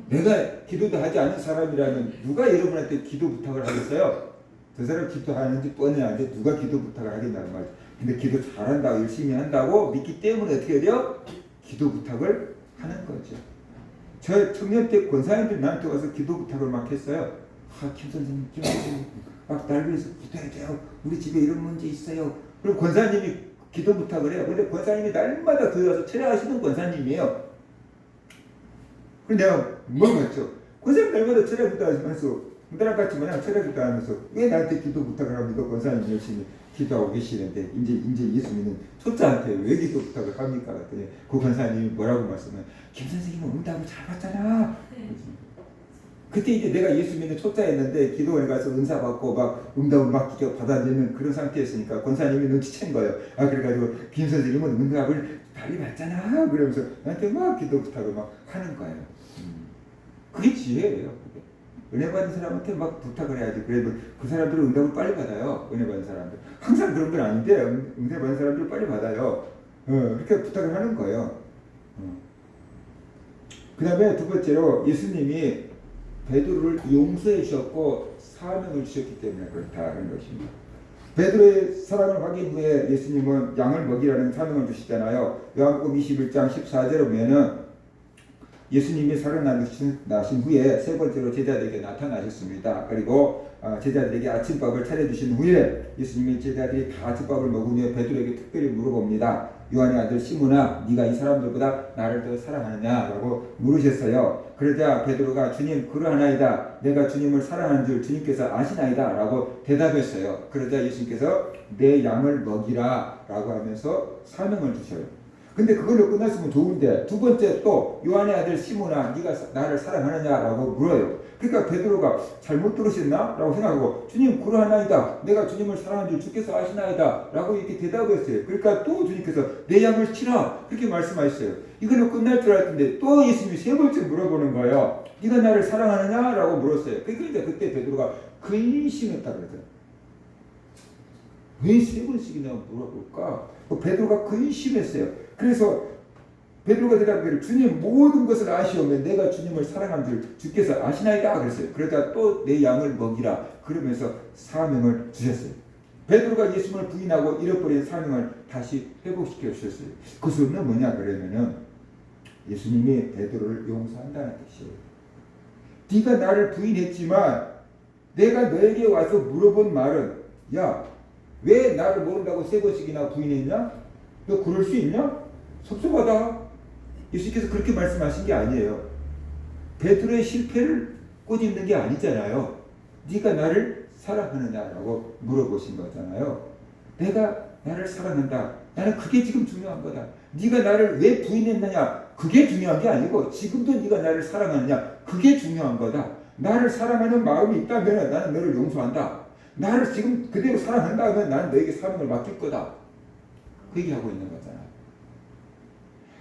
내가 기도도 하지 않은 사람이라면 누가 여러분한테 기도 부탁을 하겠어요? 저 사람 기도하는지 뻔히 아는데 누가 기도 부탁을 하겠냐는 말이죠. 근데 기도 잘한다고, 열심히 한다고 믿기 때문에 어떻게 돼요? 기도 부탁을 하는 거죠. 저 청년 때 권사님들이 나한테 와서 기도 부탁을 막 했어요. 김 선생님, 막 날 위해서 기도해야 돼요. 우리 집에 이런 문제 있어요. 그럼 권사님이 기도 부탁을 해요. 근데 권사님이 날마다 교회 와서 철회하시는 권사님이에요. 그래서 내가 먹었죠. 권사님 날마다 철회 부탁하시면서 나랑 같이 마냥 철회 부탁하면서 왜 나한테 기도 부탁을 합니까? 권사님 열심히 기도하고 계시는데 이제 예수 믿는 초짜한테 왜 기도 부탁을 합니까? 그랬더니 그 권사님이 뭐라고 말씀해? 김 선생님은 응답을 잘 받잖아. 그때 이제 내가 예수 믿는 초짜였는데 기도원에 가서 은사 받고 막 응답을 막 받아들이는 그런 상태였으니까 권사님이 눈치챈 거예요. 그래가지고 김 선생님은 응답을 빨리 받잖아. 그러면서 나한테 막 기도 부탁을 막 하는 거예요. 그게 지혜예요. 그게. 은혜 받은 사람한테 막 부탁을 해야지. 그래도 그 사람들은 응답을 빨리 받아요. 은혜 받은 사람들. 항상 그런 건 아닌데 은혜 받은 사람들 빨리 받아요. 그렇게 부탁을 하는 거예요. 그 다음에 두 번째로 예수님이 베드로를 용서해 주셨고 사명을 주셨기 때문에 그렇다는 것입니다. 베드로의 사랑을 확인 후에 예수님은 양을 먹이라는 사명을 주시잖아요. 요한복음 21장 14절에 보면은 예수님이 살아나신 후에 세 번째로 제자들에게 나타나셨습니다. 그리고 제자들에게 아침밥을 차려주신 후에 예수님이 제자들이 다 아침밥을 먹은 후에 베드로에게 특별히 물어봅니다. 요한의 아들 시몬아, 네가 이 사람들보다 나를 더 사랑하느냐? 라고 물으셨어요. 그러자 베드로가 주님 그러하나이다. 내가 주님을 사랑하는 줄 주님께서 아시나이다. 라고 대답했어요. 그러자 예수님께서 내 양을 먹이라 라고 하면서 사명을 주셔요. 근데 그걸로 끝났으면 좋은데 두 번째 또 요한의 아들 시몬아 네가 나를 사랑하느냐라고 물어요. 그러니까 베드로가 잘못 들으셨나? 라고 생각하고 주님 그러하나이다. 내가 주님을 사랑하는 줄 주께서 아시나이다. 라고 이렇게 대답했어요. 그러니까 또 주님께서 내 양을 치라. 그렇게 말씀하셨어요. 이걸로 끝날 줄 알았는데 또 예수님이 세 번째 물어보는 거예요. 네가 나를 사랑하느냐? 라고 물었어요. 그러니까 그때 베드로가 근심했다 그랬어요. 왜 세 번씩이나 물어볼까? 베드로가 근심했어요. 그래서 베드로가 대답하기를 주님 모든 것을 아시오면 내가 주님을 사랑한 줄 주께서 아시나이다 그랬어요. 그러다 또 내 양을 먹이라 그러면서 사명을 주셨어요. 베드로가 예수님을 부인하고 잃어버린 사명을 다시 회복시켜 주셨어요. 그것은 뭐냐 그러면은 예수님이 베드로를 용서한다는 뜻이에요. 네가 나를 부인했지만 내가 너에게 와서 물어본 말은 야 왜 나를 모른다고 세 번씩이나 부인했냐? 너 그럴 수 있냐? 섭섭하다. 예수님께서 그렇게 말씀하신 게 아니에요. 베드로의 실패를 꼬집는 게 아니잖아요. 네가 나를 사랑하느냐라고 물어보신 거잖아요. 내가 나를 사랑한다. 나는 그게 지금 중요한 거다. 네가 나를 왜 부인했느냐? 그게 중요한 게 아니고 지금도 네가 나를 사랑하느냐? 그게 중요한 거다. 나를 사랑하는 마음이 있다면 나는 너를 용서한다. 나를 지금 그대로 사랑한다면 나는 너에게 사명을 맡길 거다. 그 얘기하고 있는 거잖아.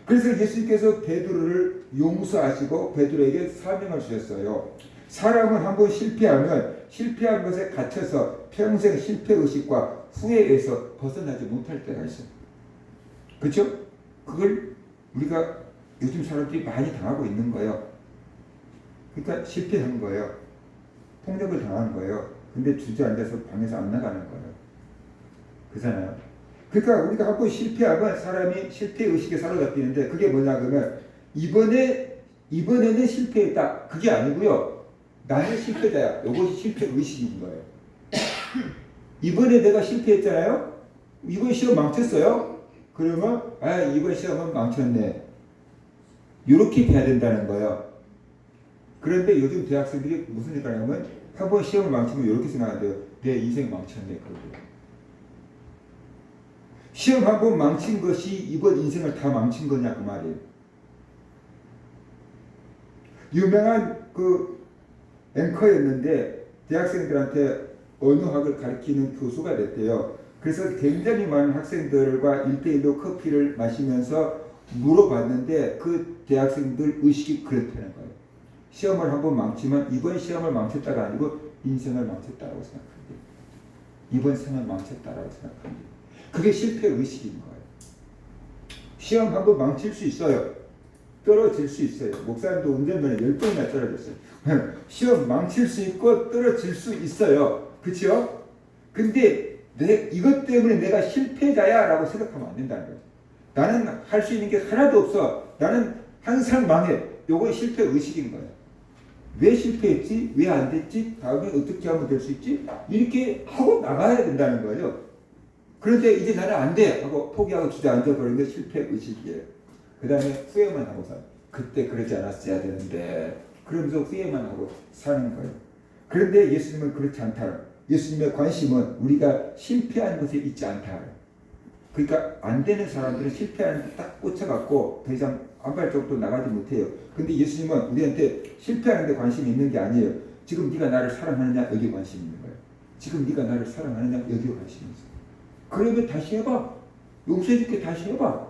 그래서 예수님께서 베드로를 용서하시고 베드로에게 사명을 주셨어요. 사람은 한번 실패하면 실패한 것에 갇혀서 평생 실패의식과 후회에서 벗어나지 못할 때가 있어요. 그렇죠? 그걸 우리가 요즘 사람들이 많이 당하고 있는 거예요. 그러니까 실패한 거예요. 폭력을 당한 거예요. 근데 주저앉아서 방에서 안 나가는 거예요. 그잖아요. 그러니까 우리가 한번 실패하면 사람이 실패의식에 사로잡히는데 그게 뭐냐 그러면 이번에는 실패했다. 그게 아니고요. 나는 실패자야. 이것이 실패의식인 거예요. 이번에 내가 실패했잖아요. 이번 시험 망쳤어요. 그러면 이번 시험은 망쳤네. 이렇게 돼야 된다는 거예요. 그런데 요즘 대학생들이 무슨 생각을 하냐면 한 번 시험을 망치면 이렇게 생각한대요. 내 인생 망쳤네. 그러고요. 시험 한 번 망친 것이 이번 인생을 다 망친 거냐 그 말이에요. 유명한 그 앵커였는데 대학생들한테 언어학을 가르치는 교수가 됐대요. 그래서 굉장히 많은 학생들과 1대1로 커피를 마시면서 물어봤는데 그 대학생들 의식이 그렇다는 거예요. 시험을 한 번 망치면 이번 시험을 망쳤다가 아니고 인생을 망쳤다라고 생각합니다. 이번 생을 망쳤다라고 생각합니다. 그게 실패 의식인 거예요. 시험 한 번 망칠 수 있어요. 떨어질 수 있어요. 목사님도 운전면허 10번이나 떨어졌어요. 시험 망칠 수 있고 떨어질 수 있어요. 그렇죠? 근데 이것 때문에 내가 실패자야 라고 생각하면 안 된다는 거예요. 나는 할 수 있는 게 하나도 없어. 나는 항상 망해. 요건 실패 의식인 거예요. 왜 실패했지? 왜 안 됐지? 다음에 어떻게 하면 될 수 있지? 이렇게 하고 나가야 된다는 거예요. 그런데 이제 나는 안 돼! 하고 포기하고 주저앉아버리는 게 실패 의식이에요. 그 다음에 후회만 하고 살아요. 그때 그러지 않았어야 되는데 그러면서 후회만 하고 사는 거예요. 그런데 예수님은 그렇지 않다. 예수님의 관심은 우리가 실패한 것에 있지 않다. 그러니까 안 되는 사람들은 실패하는 데 딱 꽂혀갖고 더 이상 한 발짝도 나가지 못해요. 근데 예수님은 우리한테 실패하는 데 관심이 있는 게 아니에요. 지금 네가 나를 사랑하느냐 여기에 관심이 있는 거예요. 지금 네가 나를 사랑하느냐 여기에 관심이 있어요. 그러면 다시 해봐. 용서해줄게 다시 해봐.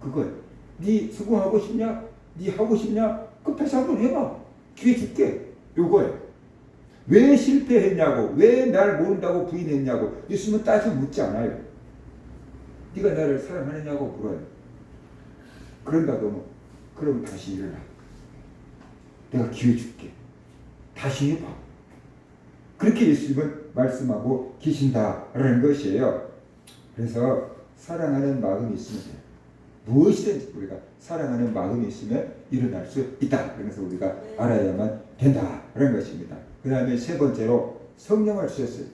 그거예요. 네 수긍하고 싶냐? 네 하고 싶냐? 그럼 다시 한번 해봐. 기회 줄게. 요거예요. 왜 실패했냐고, 왜 날 모른다고 부인했냐고 예수님은 따져 묻지 않아요. 네가 나를 사랑하느냐고 물어요. 그런다 그러면 그럼 다시 일어나. 내가 기회 줄게. 다시 해봐. 그렇게 예수님은 말씀하고 계신다라는 것이에요. 그래서 사랑하는 마음이 있으면 돼요. 무엇이든지 우리가 사랑하는 마음이 있으면 일어날 수 있다. 그래서 우리가 알아야만 된다라는 것입니다. 그 다음에 세 번째로 성령을 주셨어요.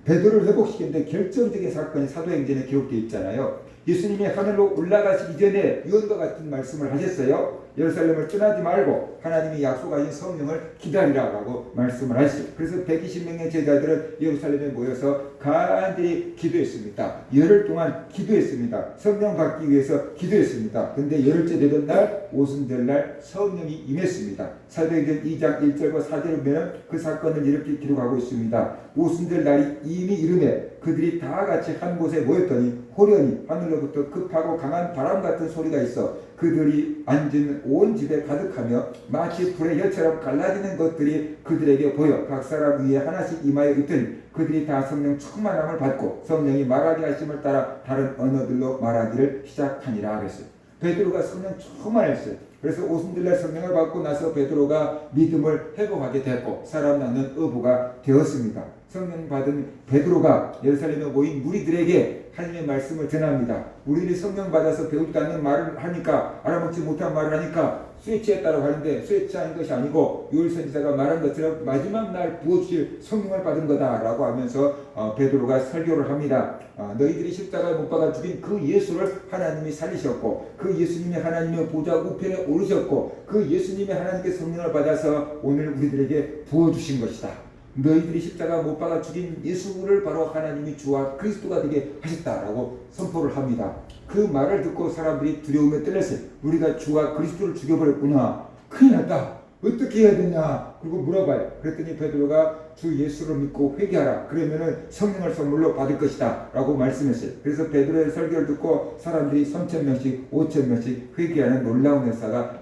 베드로를 회복시키는데 결정적인 사건이 사도행전에 기록되어 있잖아요. 예수님이 하늘로 올라가시기 전에 유언과 같은 말씀을 하셨어요. 예루살렘을 떠나지 말고 하나님이 약속하신 성령을 기다리라고 말씀을 하셨어요. 그래서 120명의 제자들은 예루살렘에 모여서 간절히 기도했습니다. 열흘 동안 기도했습니다. 성령 받기 위해서 기도했습니다. 근데 열흘째 되던 날 오순절 날 성령이 임했습니다. 사도행전 2장 1절과 4절을 보면 그 사건을 이렇게 기록하고 있습니다. 오순절 날이 이미 이르매 그들이 다 같이 한 곳에 모였더니 호련히 하늘로부터 급하고 강한 바람 같은 소리가 있어 그들이 앉은 온 집에 가득하며 마치 불의 엿처럼 갈라지는 것들이 그들에게 보여 각 사람 위에 하나씩 임하여 있더니 그들이 다 성령 충만함을 받고 성령이 말하게 하심을 따라 다른 언어들로 말하기를 시작하니라 그랬어요. 베드로가 성령 충만했어요. 그래서 오순절날 성령을 받고 나서 베드로가 믿음을 회복하게 됐고 사람 낳는 어부가 되었습니다. 성령 받은 베드로가 예루살렘에 모인 무리들에게 하나님의 말씀을 전합니다. 우리들이 성령 받아서 배우지도 않는 말을 하니까 알아먹지 못한 말을 하니까 술 취했다고 하는데 술 취한 것이 아니고 요엘 선지자가 말한 것처럼 마지막 날 부어주실 성령을 받은 거다라고 하면서 베드로가 설교를 합니다. 너희들이 십자가에 못 박아 죽인 그 예수를 하나님이 살리셨고 그 예수님이 하나님의 보좌 우편에 오르셨고 그 예수님이 하나님께 성령을 받아서 오늘 우리들에게 부어주신 것이다. 너희들이 십자가 못 박아 죽인 예수를 바로 하나님이 주와 그리스도가 되게 하셨다라고 선포를 합니다. 그 말을 듣고 사람들이 두려움에 떨렸어요. 우리가 주와 그리스도를 죽여버렸구나. 큰일 났다. 어떻게 해야 되냐? 그리고 물어봐요. 그랬더니 베드로가 주 예수를 믿고 회개하라. 그러면은 성령을 선물로 받을 것이다. 라고 말씀했어요. 그래서 베드로의 설교를 듣고 사람들이 3,000명씩, 5,000명씩 회개하는 놀라운 역사가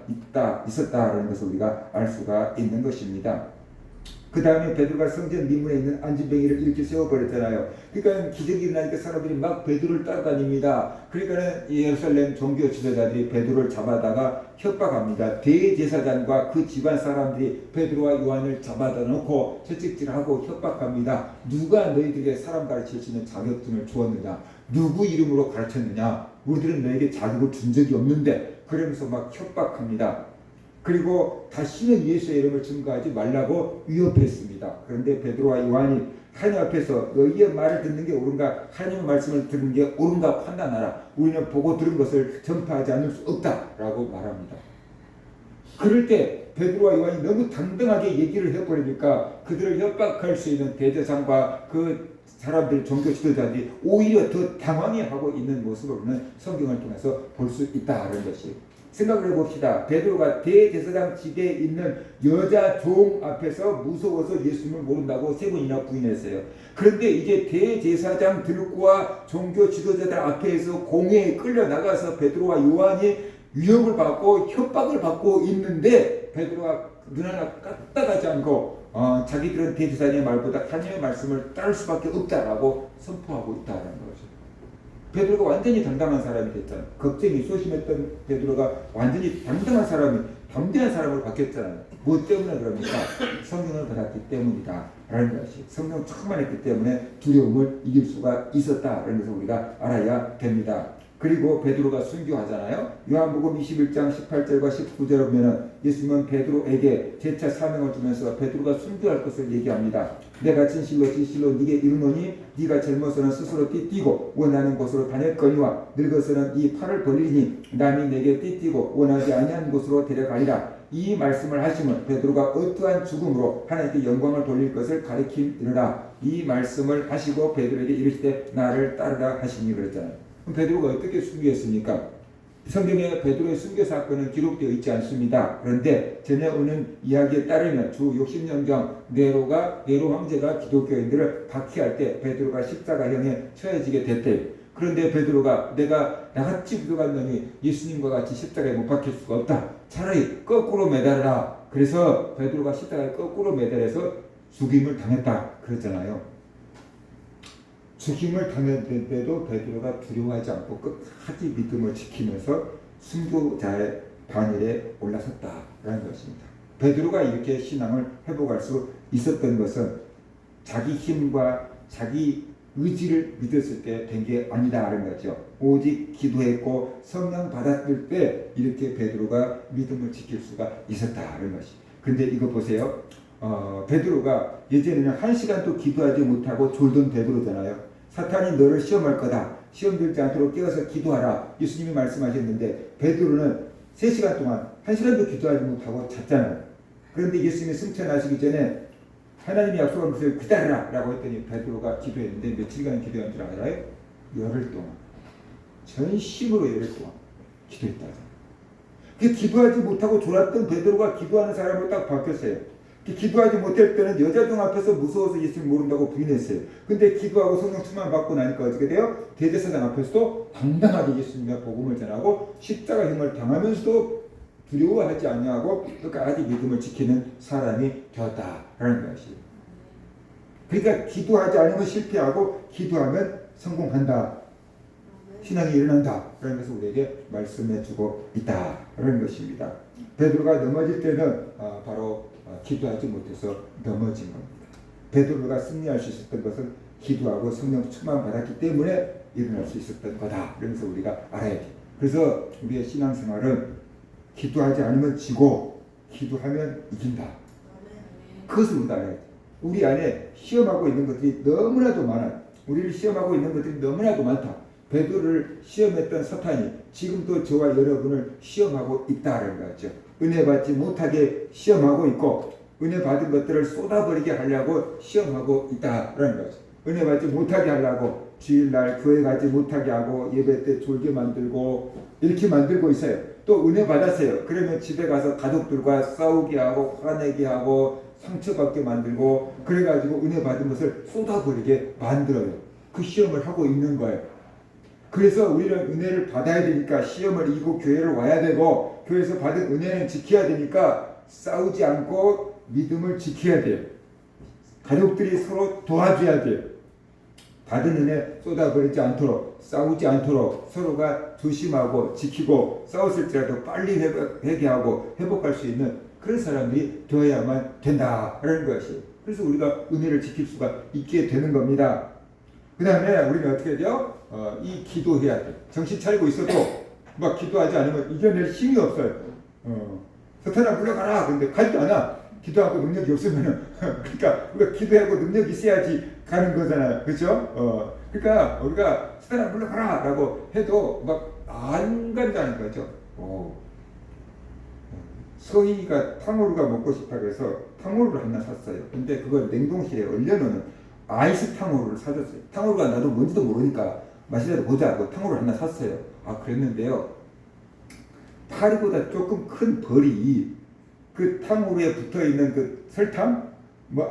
있었다라는 것을 우리가 알 수가 있는 것입니다. 그 다음에 베드로가 성전 미문에 있는 안진뱅이를 이렇게 세워버렸잖아요. 그러니까 기적이 일어나니까 사람들이 막 베드로를 따라다닙니다. 그러니까는 예루살렘 종교 지도자들이 베드로를 잡아다가 협박합니다. 대제사장과 그 집안 사람들이 베드로와 요한을 잡아다 놓고 채찍질하고 협박합니다. 누가 너희들에게 사람 가르칠 수 있는 자격증을 주었느냐? 누구 이름으로 가르쳤느냐? 우리들은 너에게 자격을 준 적이 없는데, 그러면서 막 협박합니다. 그리고 다시는 예수의 이름을 증거하지 말라고 위협했습니다. 그런데 베드로와 요한이 하나님 앞에서 너희의 말을 듣는 게 옳은가, 하나님의 말씀을 듣는 게 옳은가 판단하라. 우리는 보고 들은 것을 전파하지 않을 수 없다라고 말합니다. 그럴 때 베드로와 요한이 너무 당당하게 얘기를 해버리니까 그들을 협박할 수 있는 대제사장과 그 사람들, 종교 지도자들이 오히려 더 당황해하고 있는 모습으로는 성경을 통해서 볼 수 있다는 것이. 생각을 해봅시다. 베드로가 대제사장 집에 있는 여자 종 앞에서 무서워서 예수님을 모른다고 3번이나 부인했어요. 그런데 이제 대제사장들과 종교 지도자들 앞에서 공회에 끌려나가서 베드로와 요한이 위협을 받고 협박을 받고 있는데 베드로가 눈 하나 까딱하지 않고 자기들은 대제사장의 말보다 하나님의 말씀을 따를 수밖에 없다라고 선포하고 있다는 거죠. 베드로가 완전히 당당한 사람이 됐잖아요. 걱정이 소심했던 베드로가 완전히 당당한 사람이, 담대한 사람으로 바뀌었잖아요. 무엇 때문에 그럽니까? 성령을 받았기 때문이다 라는 것이, 성령 충만했기 때문에 두려움을 이길 수가 있었다라는 것을 우리가 알아야 됩니다. 그리고 베드로가 순교하잖아요. 요한복음 21장 18절과 19절을 보면 예수님은 베드로에게 재차 사명을 주면서 베드로가 순교할 것을 얘기합니다. 내가 진실로 진실로 네게 이르노니 네가 젊어서는 스스로 띠뛰고 원하는 곳으로 다녔거니와 늙어서는 네 팔을 벌리니 남이 내게 띠뛰고 원하지 아니한 곳으로 데려가리라. 이 말씀을 하시면 베드로가 어떠한 죽음으로 하나님께 영광을 돌릴 것을 가리키리라. 이 말씀을 하시고 베드로에게 이르시되 나를 따르라 하시니 그랬잖아요. 베드로가 어떻게 순교했습니까? 성경에 베드로의 순교 사건은 기록되어 있지 않습니다. 그런데 전해 오는 이야기에 따르면 주 60년경 네로 황제가 기독교인들을 박해할 때 베드로가 십자가형에 처해지게 됐대요. 그런데 베드로가 내가 나같이 부족한 놈이 예수님과 같이 십자가에 못 박힐 수가 없다. 차라리 거꾸로 매달라. 그래서 베드로가 십자가에 거꾸로 매달려서 죽임을 당했다. 그랬잖아요. 죽임을 당했는데도 베드로가 두려워하지 않고 끝까지 믿음을 지키면서 순교자의 반열에 올라섰다라는 것입니다. 베드로가 이렇게 신앙을 회복할 수 있었던 것은 자기 힘과 자기 의지를 믿었을 때 된 게 아니다라는 거죠. 오직 기도했고 성령 받았을 때 이렇게 베드로가 믿음을 지킬 수가 있었다라는 것이. 근데 이거 보세요. 베드로가 예전에는 1시간도 기도하지 못하고 졸던 베드로잖아요. 사탄이 너를 시험할 거다. 시험 들지 않도록 깨어서 기도하라. 예수님이 말씀하셨는데 베드로는 3시간 동안 1시간도 기도하지 못하고 잤잖아요. 그런데 예수님이 승천하시기 전에 하나님이 약속한 것을 기다리라 라고 했더니 베드로가 기도했는데 며칠간 기도한 줄 알아요? 열흘 동안. 전심으로 열흘 동안 기도했다죠. 기도하지 못하고 졸았던 베드로가 기도하는 사람으로 딱 바뀌었어요. 기도하지 못할 때는 여자종 앞에서 무서워서 예수님 모른다고 부인했어요. 근데 기도하고 성령 충만 받고 나니까 어떻게 돼요? 대제사장 앞에서도 당당하게 예수님의 복음을 전하고 십자가형을 당하면서도 두려워하지 않냐고 끝까지 믿음을 지키는 사람이 되었다라는 것이에요. 그러니까 기도하지 않으면 실패하고 기도하면 성공한다. 신앙이 일어난다. 라는 것을 우리에게 말씀해주고 있다라는 것입니다. 베드로가 넘어질 때는 바로 기도하지 못해서 넘어진 겁니다. 베드로가 승리할 수 있었던 것은 기도하고 성령 충만 받았기 때문에 일어날 수 있었던 거다. 그러면서 우리가 알아야 돼요. 그래서 우리의 신앙생활은 기도하지 않으면 지고 기도하면 이긴다. 그것을 우리가 알아야 돼요. 우리 안에 시험하고 있는 것들이 너무나도 많아요. 우리를 시험하고 있는 것들이 너무나도 많다. 베드로를 시험했던 사탄이 지금도 저와 여러분을 시험하고 있다는 거죠. 은혜 받지 못하게 시험하고 있고 은혜 받은 것들을 쏟아버리게 하려고 시험하고 있다는 거죠. 은혜 받지 못하게 하려고 주일날 교회 가지 못하게 하고 예배 때 졸게 만들고 이렇게 만들고 있어요. 또 은혜 받았어요. 그러면 집에 가서 가족들과 싸우게 하고 화내게 하고 상처받게 만들고 그래가지고 은혜 받은 것을 쏟아버리게 만들어요. 그 시험을 하고 있는 거예요. 그래서 우리는 은혜를 받아야 되니까 시험을 이기고 교회를 와야 되고 교회에서 받은 은혜는 지켜야 되니까 싸우지 않고 믿음을 지켜야 돼요. 가족들이 서로 도와줘야 돼요. 받은 은혜 쏟아버리지 않도록 싸우지 않도록 서로가 조심하고 지키고 싸웠을지라도 빨리 회개하고 회복할 수 있는 그런 사람들이 되어야만 된다라는 것이에요. 그래서 우리가 은혜를 지킬 수가 있게 되는 겁니다. 그 다음에 우리는 어떻게 해요? 이 기도해야 돼. 정신 차리고 있어도 막 기도하지 않으면 이겨낼 힘이 없어요. 사탄아 물러가라. 근데 가지도 않아. 기도하고 능력이 없으면은 그러니까 우리가 기도하고 능력이 있어야지 가는 거잖아요. 그렇죠? 그러니까 우리가 사탄아 물러가라라고 해도 막 안 간다는 거죠. 서희가 탕후루가 먹고 싶다 그래서 탕후루를 하나 샀어요. 근데 그걸 냉동실에 얼려놓는 아이스 탕후루를 사줬어요. 탕후루가 나도 뭔지도 모르니까 맛이라도 보자 하고 탕후루를 하나 샀어요. 그랬는데요. 파리보다 조금 큰 벌이 그 탕후루에 붙어있는 그 설탕?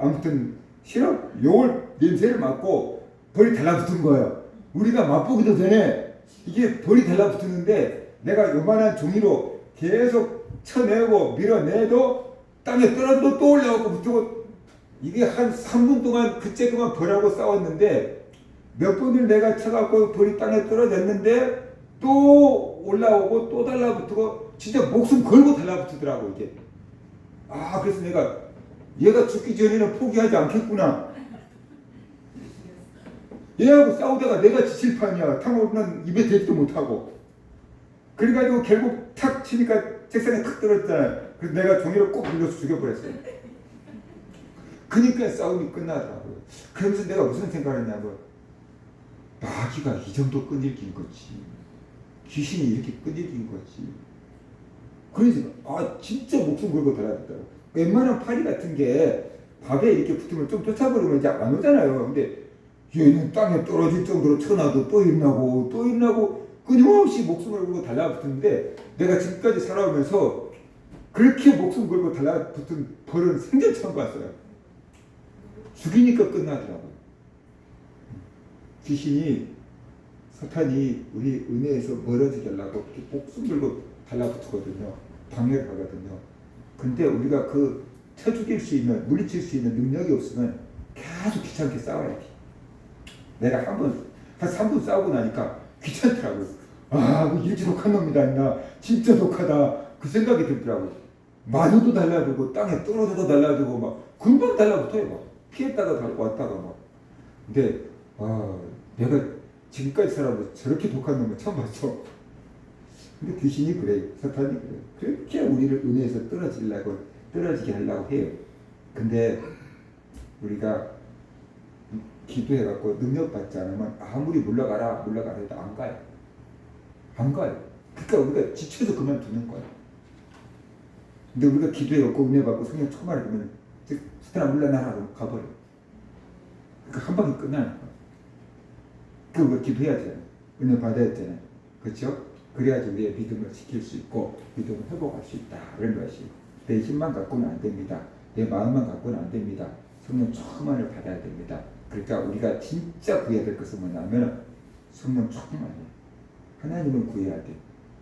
아무튼 시럽? 요걸 냄새를 맡고 벌이 달라붙은 거예요. 우리가 맛보기도 전에 이게 벌이 달라붙었는데 내가 요만한 종이로 계속 쳐내고 밀어내도 땅에 떨어져도 또 올라오고 붙고 이게 한 3분 동안 그만 벌하고 싸웠는데 몇 번을 내가 쳐갖고 벌이 땅에 떨어졌는데 또 올라오고 또 달라붙고 진짜 목숨 걸고 달라붙더라고 이게. 그래서 내가 얘가 죽기 전에는 포기하지 않겠구나. 얘하고 싸우다가 내가 지칠 판이야. 탕후루는 입에 대지도 못하고. 그래가지고 결국 탁 치니까 책상에 탁 떨어졌잖아요. 그래서 내가 종이를 꼭 눌러서 죽여버렸어요. 그러니까 싸움이 끝나더라고요. 그러면서 내가 무슨 생각을 했냐면 마귀가 이 정도 끈질긴 거지. 귀신이 이렇게 끈질긴 거지. 그래서 진짜 목숨 걸고 달라붙더라고. 웬만한 파리 같은 게 밥에 이렇게 붙으면 좀 쫓아버리면 이제 안 오잖아요. 근데 얘는 땅에 떨어질 정도로 쳐놔도 또 일나고 또 일나고 끊임없이 목숨을 걸고 달라붙는데 내가 지금까지 살아오면서 그렇게 목숨 걸고 달라붙은 벌은 생전 처음 봤어요. 죽이니까 끝나더라고요. 귀신이 사탄이 우리 은혜에서 멀어지게 하려고 목숨 걸고 달라붙거든요. 방해를 하거든요. 근데 우리가 그 쳐 죽일 수 있는 물리칠 수 있는 능력이 없으면 계속 귀찮게 싸워야 돼. 내가 한 3분 싸우고 나니까 귀찮더라고요. 이렇게 독한 놈이다 있나 진짜 독하다 그 생각이 들더라고요. 마주도 달라들고 땅에 떨어져도 달라들고 막 금방 달라붙어요. 막 피했다가 왔다가 막. 근데 내가 지금까지 살아도 저렇게 독한 놈을 처음 봤어. 근데 귀신이 그래, 사탄이 그래. 그렇게 우리를 은혜에서 떨어지게 하려고 해요. 근데 우리가 기도해갖고 능력받지 않으면 아무리 물러가라 해도 안 가요. 안 가요. 그러니까 우리가 지쳐서 그만두는 거야. 근데 우리가 기도해갖고 은혜받고 성령 초마를 보면 사탄아 물러나라 하고 가버려. 그러니까 한 방에 끝나는 거야. 그거 기도해야지. 은혜 받아야 되잖아요. 그렇죠? 그래야지 우리의 믿음을 지킬 수 있고 믿음을 회복할 수 있다. 이런 것이 내 힘만 갖고는 안 됩니다. 내 마음만 갖고는 안 됩니다. 성령 충만을 받아야 됩니다. 그러니까 우리가 진짜 구해야 될 것은 뭐냐면 성령 충만이에요. 하나님을 구해야 돼.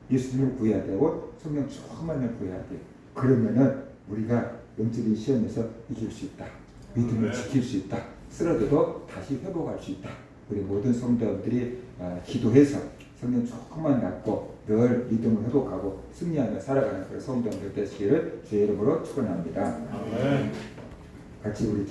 예수님을 구해야 되고 성령 충만을 구해야 돼. 그러면은 우리가 영적인 시험에서 이길 수 있다. 믿음을 지킬 수 있다. 쓰러져도 다시 회복할 수 있다. 우리 모든 성도들이 기도해서 성령 충만 갖고 늘 믿음을 회복하고 승리하며 살아가는 그런 성도들 되시기를 주의 이름으로 축원합니다. 같이 우리